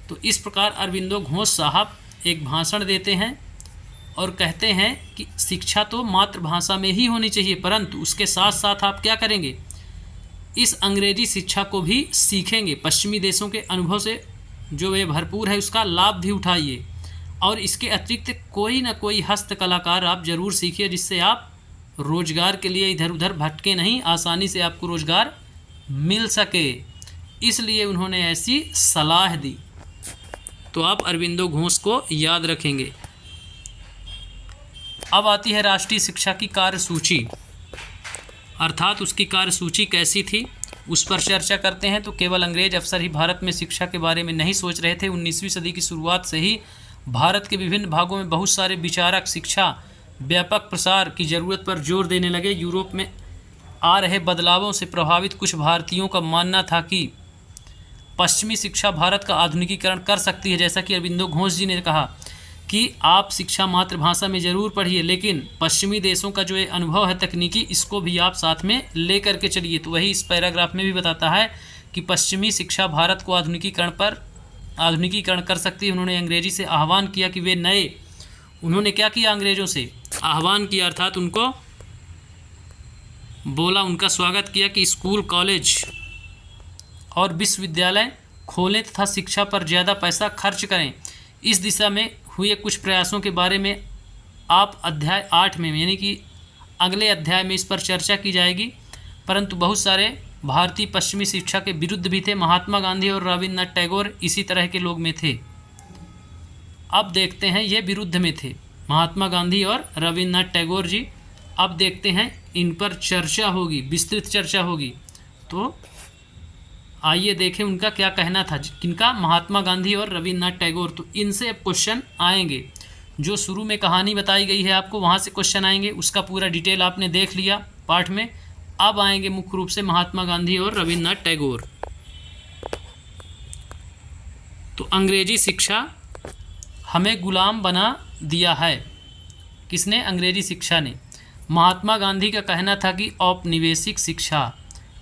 तो इस प्रकार अरविंदो घोष साहब एक भाषण देते हैं और कहते हैं कि शिक्षा तो मातृभाषा में ही होनी चाहिए, परंतु उसके साथ साथ आप क्या करेंगे, इस अंग्रेजी शिक्षा को भी सीखेंगे। पश्चिमी देशों के अनुभव से जो वे भरपूर है उसका लाभ भी उठाइए, और इसके अतिरिक्त कोई ना कोई हस्तकलाकार आप जरूर सीखिए जिससे आप रोजगार के लिए इधर उधर भटके नहीं, आसानी से आपको रोजगार मिल सके। इसलिए उन्होंने ऐसी सलाह दी। तो आप अरविंदो घोष को याद रखेंगे। अब आती है राष्ट्रीय शिक्षा की कार्यसूची, अर्थात उसकी कार्यसूची कैसी थी उस पर चर्चा करते हैं। तो केवल अंग्रेज अफसर ही भारत में शिक्षा के बारे में नहीं सोच रहे थे। 19वीं सदी की शुरुआत से ही भारत के विभिन्न भागों में बहुत सारे विचारक शिक्षा व्यापक प्रसार की ज़रूरत पर जोर देने लगे। यूरोप में आ रहे बदलावों से प्रभावित कुछ भारतीयों का मानना था कि पश्चिमी शिक्षा भारत का आधुनिकीकरण कर सकती है। जैसा कि अरबिंदो घोष जी ने कहा कि आप शिक्षा मातृभाषा में ज़रूर पढ़िए, लेकिन पश्चिमी देशों का जो ये अनुभव है तकनीकी, इसको भी आप साथ में ले करके चलिए। तो वही इस पैराग्राफ में भी बताता है कि पश्चिमी शिक्षा भारत को आधुनिकीकरण कर सकती है। उन्होंने अंग्रेजी से आह्वान किया कि वे नए, उन्होंने क्या किया, अंग्रेजों से आह्वान किया, अर्थात उनको बोला, उनका स्वागत किया कि स्कूल, कॉलेज और विश्वविद्यालय खोलें तथा शिक्षा पर ज़्यादा पैसा खर्च करें। इस दिशा में हुए कुछ प्रयासों के बारे में आप अध्याय 8 में, यानी कि अगले अध्याय में इस पर चर्चा की जाएगी। परंतु बहुत सारे भारतीय पश्चिमी शिक्षा के विरुद्ध भी थे। महात्मा गांधी और रविन्द्रनाथ टैगोर इसी तरह के लोग में थे। अब देखते हैं, ये विरुद्ध में थे महात्मा गांधी और रविन्द्रनाथ टैगोर जी। अब देखते हैं, इन पर चर्चा होगी, विस्तृत चर्चा होगी। तो आइए देखें उनका क्या कहना था, किनका, महात्मा गांधी और रविन्द्रनाथ टैगोर। तो इनसे अब क्वेश्चन आएंगे। जो शुरू में कहानी बताई गई है आपको, वहाँ से क्वेश्चन आएंगे। उसका पूरा डिटेल आपने देख लिया पाठ में। अब आएंगे मुख्य रूप से महात्मा गांधी और रविन्द्रनाथ टैगोर। तो अंग्रेजी शिक्षा हमें गुलाम बना दिया है। किसने? अंग्रेजी शिक्षा ने। महात्मा गांधी का कहना था कि औपनिवेशिक शिक्षा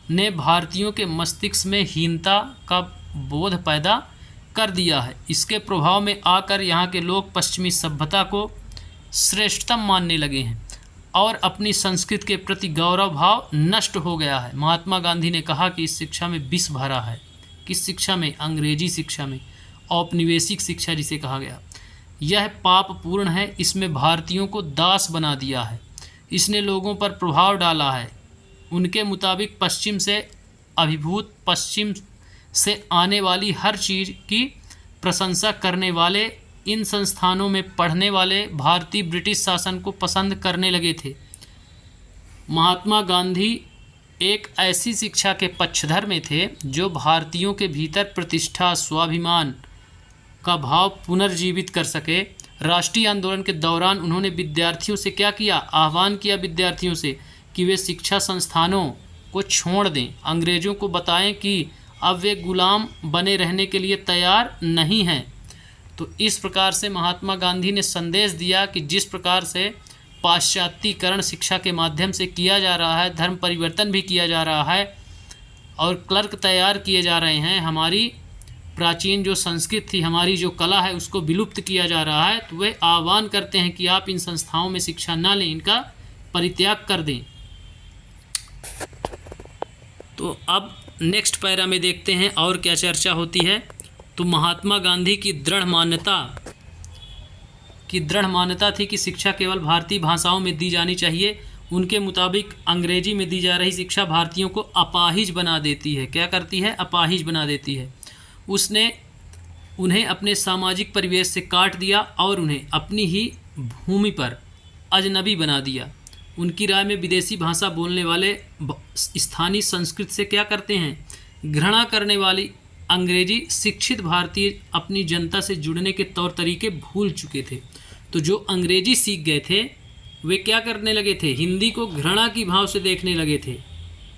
ने भारतीयों के मस्तिष्क में हीनता का बोध पैदा कर दिया है। इसके प्रभाव में आकर यहाँ के लोग पश्चिमी सभ्यता को श्रेष्ठतम मानने लगे हैं और अपनी संस्कृति के प्रति गौरव भाव नष्ट हो गया है। महात्मा गांधी ने कहा कि इस शिक्षा में विष भरा है। किस शिक्षा में? अंग्रेजी शिक्षा में, औपनिवेशिक शिक्षा जिसे कहा गया। यह पापपूर्ण है, इसमें भारतीयों को दास बना दिया है, इसने लोगों पर प्रभाव डाला है। उनके मुताबिक पश्चिम से अभिभूत, पश्चिम से आने वाली हर चीज़ की प्रशंसा करने वाले इन संस्थानों में पढ़ने वाले भारतीय ब्रिटिश शासन को पसंद करने लगे थे। महात्मा गांधी एक ऐसी शिक्षा के पक्षधर में थे जो भारतीयों के भीतर प्रतिष्ठा, स्वाभिमान का भाव पुनर्जीवित कर सके। राष्ट्रीय आंदोलन के दौरान उन्होंने विद्यार्थियों से क्या किया? आह्वान किया विद्यार्थियों से कि वे शिक्षा संस्थानों को छोड़ दें, अंग्रेज़ों को बताएं कि अब वे गुलाम बने रहने के लिए तैयार नहीं हैं। तो इस प्रकार से महात्मा गांधी ने संदेश दिया कि जिस प्रकार से पाश्चात्यीकरण शिक्षा के माध्यम से किया जा रहा है, धर्म परिवर्तन भी किया जा रहा है और क्लर्क तैयार किए जा रहे हैं, हमारी प्राचीन जो संस्कृति थी, हमारी जो कला है, उसको विलुप्त किया जा रहा है। तो वे आह्वान करते हैं कि आप इन संस्थाओं में शिक्षा ना लें, इनका परित्याग कर दें। तो अब नेक्स्ट पैरा में देखते हैं और क्या चर्चा होती है। तो महात्मा गांधी की दृढ़ मान्यता थी कि शिक्षा केवल भारतीय भाषाओं में दी जानी चाहिए। उनके मुताबिक अंग्रेजी में दी जा रही शिक्षा भारतीयों को अपाहिज बना देती है। क्या करती है? अपाहिज बना देती है। उसने उन्हें अपने सामाजिक परिवेश से काट दिया और उन्हें अपनी ही भूमि पर अजनबी बना दिया। उनकी राय में विदेशी भाषा बोलने वाले स्थानीय संस्कृति से क्या करते हैं? घृणा करने वाली अंग्रेजी शिक्षित भारतीय अपनी जनता से जुड़ने के तौर तरीके भूल चुके थे। तो जो अंग्रेजी सीख गए थे वे क्या करने लगे थे? हिंदी को घृणा की भाव से देखने लगे थे।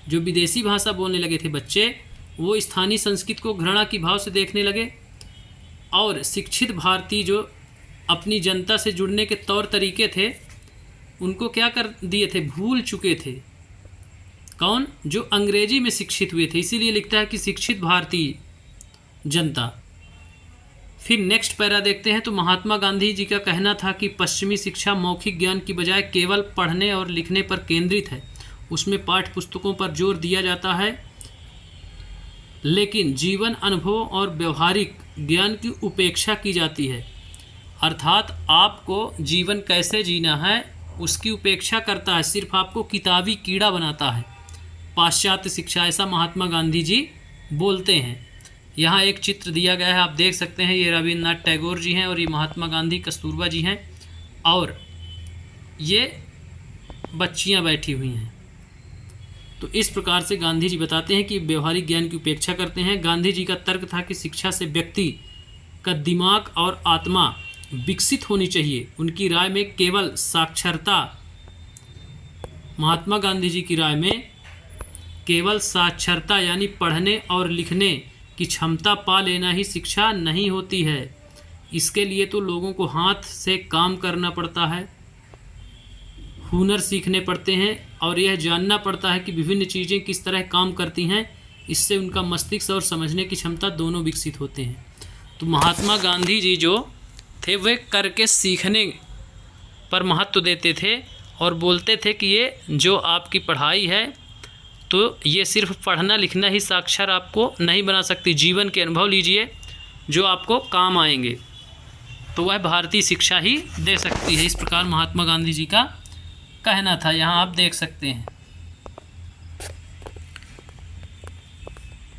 जो विदेशी भाषा बोलने लगे थे बच्चे, वो स्थानीय संस्कृति को घृणा की भाव से देखने लगे और शिक्षित भारतीय जो अपनी जनता से जुड़ने के तौर तरीके थे उनको क्या कर दिए थे? भूल चुके थे। कौन? जो अंग्रेजी में शिक्षित हुए थे। इसीलिए लिखता है कि शिक्षित भारतीय जनता। फिर नेक्स्ट पैरा देखते हैं। तो महात्मा गांधी जी का कहना था कि पश्चिमी शिक्षा मौखिक ज्ञान की बजाय केवल पढ़ने और लिखने पर केंद्रित है। उसमें पाठ्य पुस्तकों पर जोर दिया जाता है लेकिन जीवन अनुभव और व्यवहारिक ज्ञान की उपेक्षा की जाती है। अर्थात आपको जीवन कैसे जीना है उसकी उपेक्षा करता है, सिर्फ आपको किताबी कीड़ा बनाता है पाश्चात्य शिक्षा, ऐसा महात्मा गांधी जी बोलते हैं। यहाँ एक चित्र दिया गया है, आप देख सकते हैं। ये रविन्द्रनाथ टैगोर जी हैं और ये महात्मा गांधी, कस्तूरबा जी हैं और ये बच्चियाँ बैठी हुई हैं। तो इस प्रकार से गांधी जी बताते हैं कि व्यवहारिक ज्ञान की उपेक्षा करते हैं। गांधी जी का तर्क था कि शिक्षा से व्यक्ति का दिमाग और आत्मा विकसित होनी चाहिए। उनकी राय में केवल साक्षरता, महात्मा गांधी जी की राय में केवल साक्षरता यानी पढ़ने और लिखने कि क्षमता पा लेना ही शिक्षा नहीं होती है। इसके लिए तो लोगों को हाथ से काम करना पड़ता है, हुनर सीखने पड़ते हैं और यह जानना पड़ता है कि विभिन्न चीज़ें किस तरह काम करती हैं। इससे उनका मस्तिष्क और समझने की क्षमता दोनों विकसित होते हैं। तो महात्मा गांधी जी जो थे वे करके सीखने पर महत्व देते थे और बोलते थे कि ये जो आपकी पढ़ाई है तो ये सिर्फ पढ़ना लिखना ही साक्षर आपको नहीं बना सकती, जीवन के अनुभव लीजिए जो आपको काम आएंगे, तो वह भारतीय शिक्षा ही दे सकती है। इस प्रकार महात्मा गांधी जी का कहना था। यहाँ आप देख सकते हैं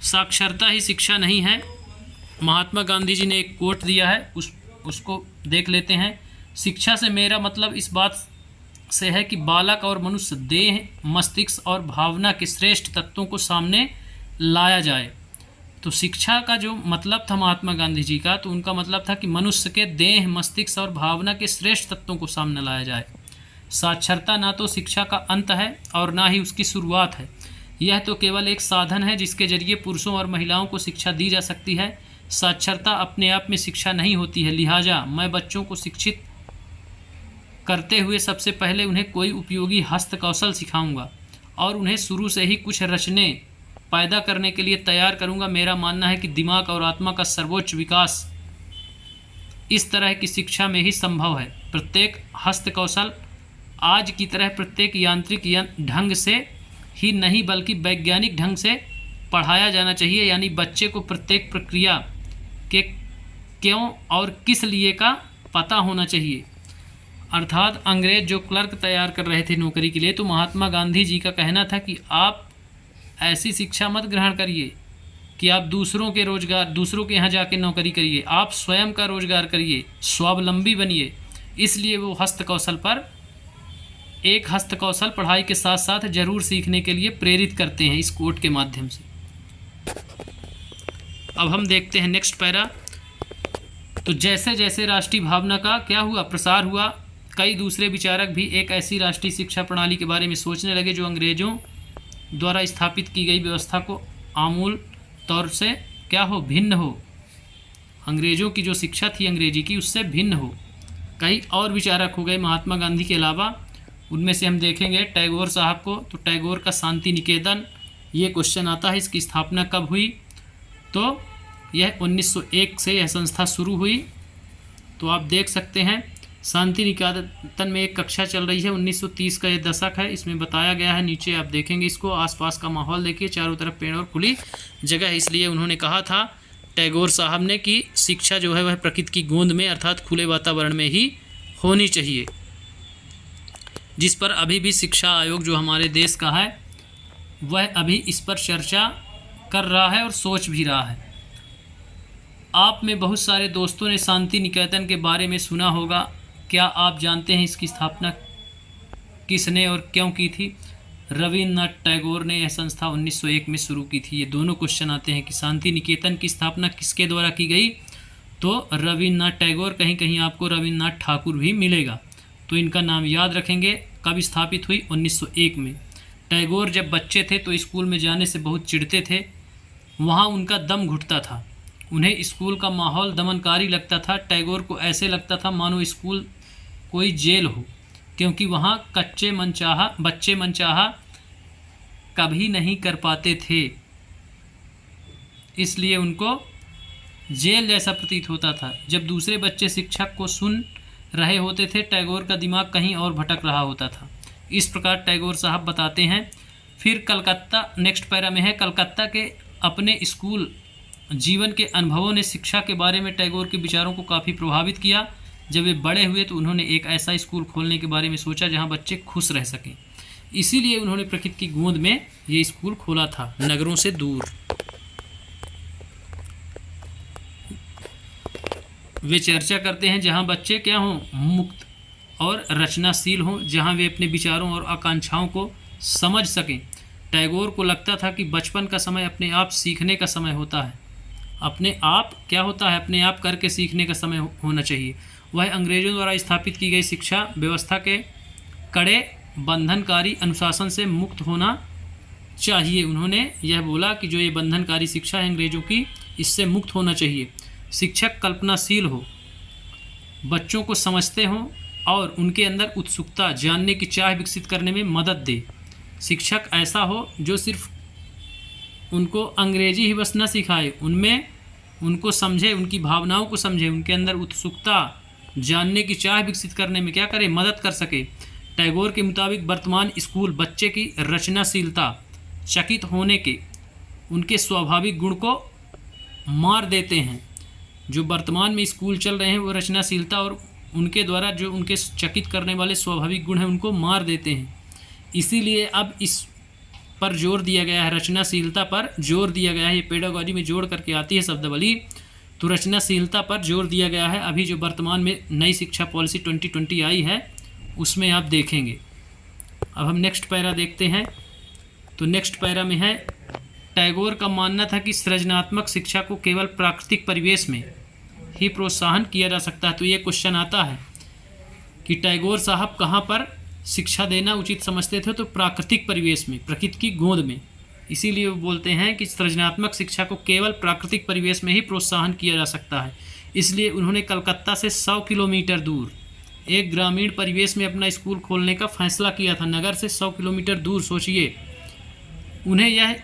साक्षरता ही शिक्षा नहीं है। महात्मा गांधी जी ने एक कोट दिया है, उसको देख लेते हैं। शिक्षा से मेरा मतलब इस बात से है कि बालक और मनुष्य देह, मस्तिष्क और भावना के श्रेष्ठ तत्वों को सामने लाया जाए। तो शिक्षा का जो मतलब था महात्मा गांधी जी का, तो उनका मतलब था कि मनुष्य के देह, मस्तिष्क और भावना के श्रेष्ठ तत्वों को सामने लाया जाए। साक्षरता ना तो शिक्षा का अंत है और ना ही उसकी शुरुआत है। यह तो केवल एक साधन है जिसके जरिए पुरुषों और महिलाओं को शिक्षा दी जा सकती है। साक्षरता अपने आप में शिक्षा नहीं होती है। लिहाजा मैं बच्चों को शिक्षित करते हुए सबसे पहले उन्हें कोई उपयोगी हस्त कौशल सिखाऊंगा और उन्हें शुरू से ही कुछ रचने पैदा करने के लिए तैयार करूंगा। मेरा मानना है कि दिमाग और आत्मा का सर्वोच्च विकास इस तरह की शिक्षा में ही संभव है। प्रत्येक हस्त कौशल आज की तरह प्रत्येक यांत्रिक ढंग से ही नहीं बल्कि वैज्ञानिक ढंग से पढ़ाया जाना चाहिए। यानी बच्चे को प्रत्येक प्रक्रिया के क्यों और किस लिए का पता होना चाहिए। अर्थात अंग्रेज जो क्लर्क तैयार कर रहे थे नौकरी के लिए, तो महात्मा गांधी जी का कहना था कि आप ऐसी शिक्षा मत ग्रहण करिए कि आप दूसरों के यहाँ जाके नौकरी करिए। आप स्वयं का रोजगार करिए, स्वावलंबी बनिए। इसलिए वो हस्तकौशल पर एक हस्तकौशल पढ़ाई के साथ साथ जरूर सीखने के लिए प्रेरित करते हैं इस कोट के माध्यम से। अब हम देखते हैं नेक्स्ट पैरा। तो जैसे जैसे राष्ट्रीय भावना का क्या हुआ, प्रसार हुआ, कई दूसरे विचारक भी एक ऐसी राष्ट्रीय शिक्षा प्रणाली के बारे में सोचने लगे जो अंग्रेजों द्वारा स्थापित की गई व्यवस्था को आमूल तौर से क्या हो, भिन्न हो। अंग्रेजों की जो शिक्षा थी अंग्रेजी की, उससे भिन्न हो। कई और विचारक हो गए महात्मा गांधी के अलावा। उनमें से हम देखेंगे टैगोर साहब को। तो टैगोर का शांति निकेतन, ये क्वेश्चन आता है, इसकी स्थापना कब हुई। तो यह 1901 से यह संस्था शुरू हुई। तो आप देख सकते हैं शांति निकेतन में एक कक्षा चल रही है। 1930 का ये दशक है, इसमें बताया गया है। नीचे आप देखेंगे इसको, आसपास का माहौल देखिए, चारों तरफ पेड़ और खुली जगह है। इसलिए उन्होंने कहा था टैगोर साहब ने कि शिक्षा जो है वह प्रकृति की गोंद में अर्थात खुले वातावरण में ही होनी चाहिए, जिस पर अभी भी शिक्षा आयोग जो हमारे देश का है वह अभी इस पर चर्चा कर रहा है और सोच भी रहा है। आप में बहुत सारे दोस्तों ने शांति निकेतन के बारे में सुना होगा। क्या आप जानते हैं इसकी स्थापना किसने और क्यों की थी? रविन्द्रनाथ टैगोर ने यह संस्था 1901 में शुरू की थी। ये दोनों क्वेश्चन आते हैं कि शांति निकेतन की स्थापना किसके द्वारा की गई। तो रविन्द्रनाथ टैगोर, कहीं कहीं आपको रविन्द्रनाथ ठाकुर भी मिलेगा, तो इनका नाम याद रखेंगे। कब स्थापित हुई? 1901 में। टैगोर जब बच्चे थे तो स्कूल में जाने से बहुत चिढ़ते थे। वहाँ उनका दम घुटता था, उन्हें स्कूल का माहौल दमनकारी लगता था। टैगोर को ऐसे लगता था मानो स्कूल कोई जेल हो, क्योंकि वहाँ बच्चे मनचाहा कभी नहीं कर पाते थे, इसलिए उनको जेल जैसा प्रतीत होता था। जब दूसरे बच्चे शिक्षक को सुन रहे होते थे, टैगोर का दिमाग कहीं और भटक रहा होता था। इस प्रकार टैगोर साहब बताते हैं। फिर कलकत्ता, नेक्स्ट पैरा में है, कलकत्ता के अपने स्कूल जीवन के अनुभवों ने शिक्षा के बारे में टैगोर के विचारों को काफ़ी प्रभावित किया। जब वे बड़े हुए तो उन्होंने एक ऐसा स्कूल खोलने के बारे में सोचा जहां बच्चे खुश रह सकें। इसीलिए उन्होंने प्रकृति की गोद में ये स्कूल खोला था, नगरों से दूर। वे चर्चा करते हैं जहां बच्चे क्या हों, मुक्त और रचनाशील हों, जहां वे अपने विचारों और आकांक्षाओं को समझ सकें। टैगोर को लगता था कि बचपन का समय अपने आप सीखने का समय होता है। अपने आप क्या होता है, अपने आप करके सीखने का समय होना चाहिए। वह अंग्रेजों द्वारा स्थापित की गई शिक्षा व्यवस्था के कड़े बंधनकारी अनुशासन से मुक्त होना चाहिए। उन्होंने यह बोला कि जो ये बंधनकारी शिक्षा है अंग्रेजों की, इससे मुक्त होना चाहिए। शिक्षक कल्पनाशील हो, बच्चों को समझते हों और उनके अंदर उत्सुकता, जानने की चाह विकसित करने में मदद दे। शिक्षक ऐसा हो जो सिर्फ उनको अंग्रेजी ही बस न सिखाए, उनमें उनको समझे, उनकी भावनाओं को समझे, उनके अंदर उत्सुकता, जानने की चाह विकसित करने में क्या करे, मदद कर सके। टैगोर के मुताबिक वर्तमान स्कूल बच्चे की रचनाशीलता, चकित होने के उनके स्वाभाविक गुण को मार देते हैं। जो वर्तमान में स्कूल चल रहे हैं वो रचनाशीलता और उनके द्वारा जो उनके चकित करने वाले स्वाभाविक गुण हैं उनको मार देते हैं। इसीलिए अब इस पर जोर दिया गया है, रचनाशीलता पर जोर दिया गया है। ये पेडागॉजी में जोड़ करके आती है शब्दावली, तो रचनाशीलता पर जोर दिया गया है। अभी जो वर्तमान में नई शिक्षा पॉलिसी 2020 आई है उसमें आप देखेंगे। अब हम नेक्स्ट पैरा देखते हैं। तो नेक्स्ट पैरा में है, टैगोर का मानना था कि सृजनात्मक शिक्षा को केवल प्राकृतिक परिवेश में ही प्रोत्साहन किया जा सकता है। तो ये क्वेश्चन आता है कि टैगोर साहब कहाँ पर शिक्षा देना उचित समझते थे, तो प्राकृतिक परिवेश में, प्रकृति की गोद में। इसीलिए वो बोलते हैं कि सृजनात्मक शिक्षा को केवल प्राकृतिक परिवेश में ही प्रोत्साहन किया जा सकता है। इसलिए उन्होंने कलकत्ता से 100 किलोमीटर दूर एक ग्रामीण परिवेश में अपना स्कूल खोलने का फैसला किया था। नगर से 100 किलोमीटर दूर, सोचिए। उन्हें यह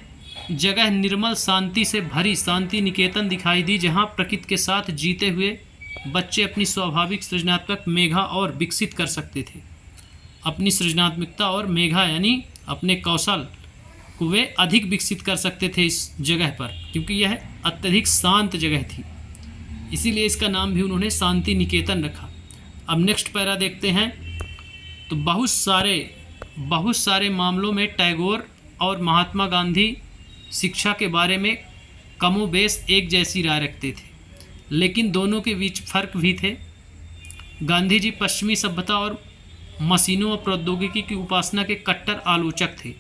जगह निर्मल शांति से भरी शांति निकेतन दिखाई दी, जहाँ प्रकृति के साथ जीते हुए बच्चे अपनी स्वाभाविक सृजनात्मक मेघा और विकसित कर सकते थे। अपनी सृजनात्मकता और मेघा यानी अपने कौशल को वे अधिक विकसित कर सकते थे इस जगह पर, क्योंकि यह अत्यधिक शांत जगह थी। इसीलिए इसका नाम भी उन्होंने शांति निकेतन रखा। अब नेक्स्ट पैरा देखते हैं। तो बहुत सारे मामलों में टैगोर और महात्मा गांधी शिक्षा के बारे में कमोबेश एक जैसी राय रखते थे, लेकिन दोनों के बीच फर्क भी थे। गांधी जी पश्चिमी सभ्यता और मशीनों और प्रौद्योगिकी की उपासना के कट्टर आलोचक थे।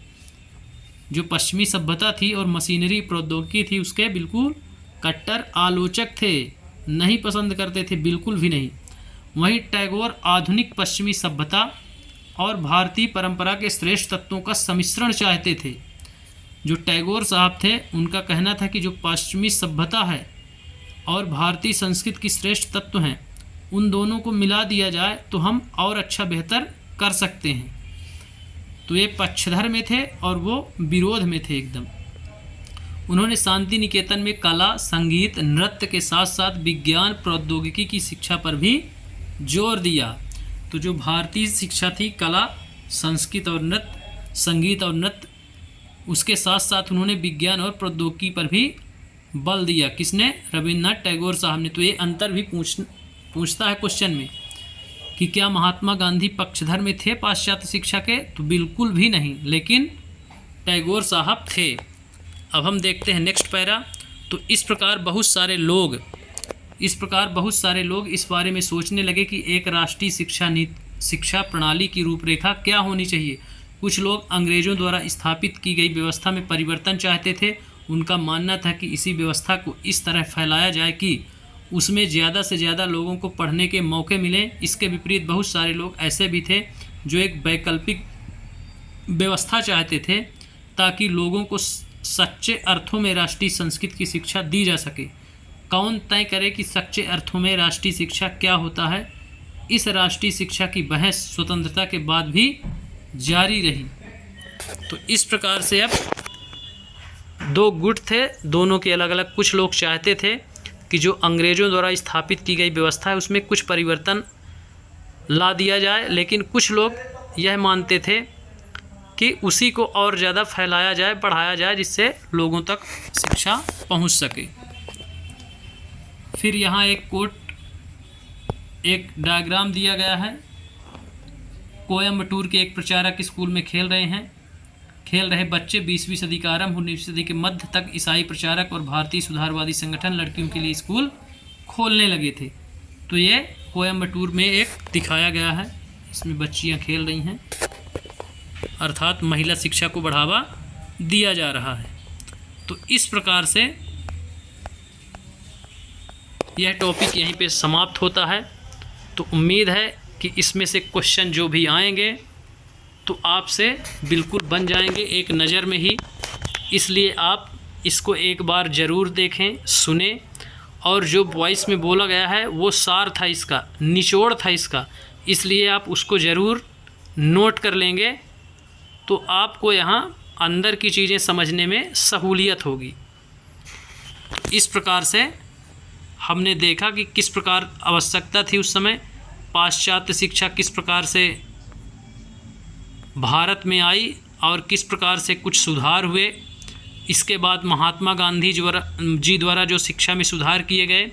जो पश्चिमी सभ्यता थी और मशीनरी प्रौद्योगिकी थी उसके बिल्कुल कट्टर आलोचक थे, नहीं पसंद करते थे, बिल्कुल भी नहीं। वहीं टैगोर आधुनिक पश्चिमी सभ्यता और भारतीय परंपरा के श्रेष्ठ तत्वों का सम्मिश्रण चाहते थे। जो टैगोर साहब थे उनका कहना था कि जो पश्चिमी सभ्यता है और भारतीय संस्कृति की श्रेष्ठ तत्व हैं, उन दोनों को मिला दिया जाए तो हम और अच्छा बेहतर कर सकते हैं। तो ये पक्षधर में थे और वो विरोध में थे एकदम। उन्होंने शांति निकेतन में कला, संगीत, नृत्य के साथ साथ विज्ञान, प्रौद्योगिकी की शिक्षा पर भी जोर दिया। तो जो भारतीय शिक्षा थी, कला, संस्कृत और नृत्य, संगीत और नृत्य, उसके साथ साथ उन्होंने विज्ञान और प्रौद्योगिकी पर भी बल दिया। किसने? रविन्द्रनाथ टैगोर साहब ने। तो ये अंतर भी पूछता है क्वेश्चन में कि क्या महात्मा गांधी पक्षधर में थे पाश्चात्य शिक्षा के? तो बिल्कुल भी नहीं, लेकिन टैगोर साहब थे। अब हम देखते हैं नेक्स्ट पैरा। तो इस प्रकार बहुत सारे लोग इस बारे में सोचने लगे कि एक राष्ट्रीय शिक्षा प्रणाली की रूपरेखा क्या होनी चाहिए। कुछ लोग अंग्रेज़ों द्वारा स्थापित की गई व्यवस्था में परिवर्तन चाहते थे। उनका मानना था कि इसी व्यवस्था को इस तरह फैलाया जाए कि उसमें ज़्यादा से ज़्यादा लोगों को पढ़ने के मौके मिलें। इसके विपरीत बहुत सारे लोग ऐसे भी थे जो एक वैकल्पिक व्यवस्था चाहते थे ताकि लोगों को सच्चे अर्थों में राष्ट्रीय संस्कृति की शिक्षा दी जा सके। कौन तय करे कि सच्चे अर्थों में राष्ट्रीय शिक्षा क्या होता है? इस राष्ट्रीय शिक्षा की बहस स्वतंत्रता के बाद भी जारी रही। तो इस प्रकार से अब दो गुट थे, दोनों के अलग अलग। कुछ लोग चाहते थे कि जो अंग्रेज़ों द्वारा स्थापित की गई व्यवस्था है उसमें कुछ परिवर्तन ला दिया जाए, लेकिन कुछ लोग यह मानते थे कि उसी को और ज़्यादा फैलाया जाए, बढ़ाया जाए, जिससे लोगों तक शिक्षा पहुंच सके। फिर यहाँ एक डायग्राम दिया गया है। कोयम्बटूर के एक प्रचारक स्कूल में खेल रहे बच्चे 20वीं सदी का आरंभ 19वीं सदी के मध्य तक ईसाई प्रचारक और भारतीय सुधारवादी संगठन लड़कियों के लिए स्कूल खोलने लगे थे। तो ये कोयम्बटूर में एक दिखाया गया है, इसमें बच्चियां खेल रही हैं, अर्थात महिला शिक्षा को बढ़ावा दिया जा रहा है। तो इस प्रकार से यह टॉपिक यहीं पे समाप्त होता है। तो उम्मीद है कि इसमें से क्वेश्चन जो भी आएंगे तो आपसे बिल्कुल बन जाएंगे एक नज़र में ही। इसलिए आप इसको एक बार ज़रूर देखें, सुने। और जो वॉइस में बोला गया है वो सार था इसका, निचोड़ था इसका, इसलिए आप उसको ज़रूर नोट कर लेंगे तो आपको यहाँ अंदर की चीज़ें समझने में सहूलियत होगी। इस प्रकार से हमने देखा कि किस प्रकार आवश्यकता थी उस समय, पाश्चात्य शिक्षा किस प्रकार से भारत में आई और किस प्रकार से कुछ सुधार हुए। इसके बाद महात्मा गांधी जी द्वारा जो शिक्षा में सुधार किए गए,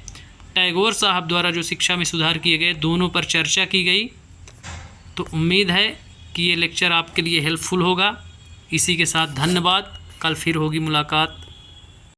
टैगोर साहब द्वारा जो शिक्षा में सुधार किए गए, दोनों पर चर्चा की गई। तो उम्मीद है कि ये लेक्चर आपके लिए हेल्पफुल होगा। इसी के साथ धन्यवाद। कल फिर होगी मुलाकात।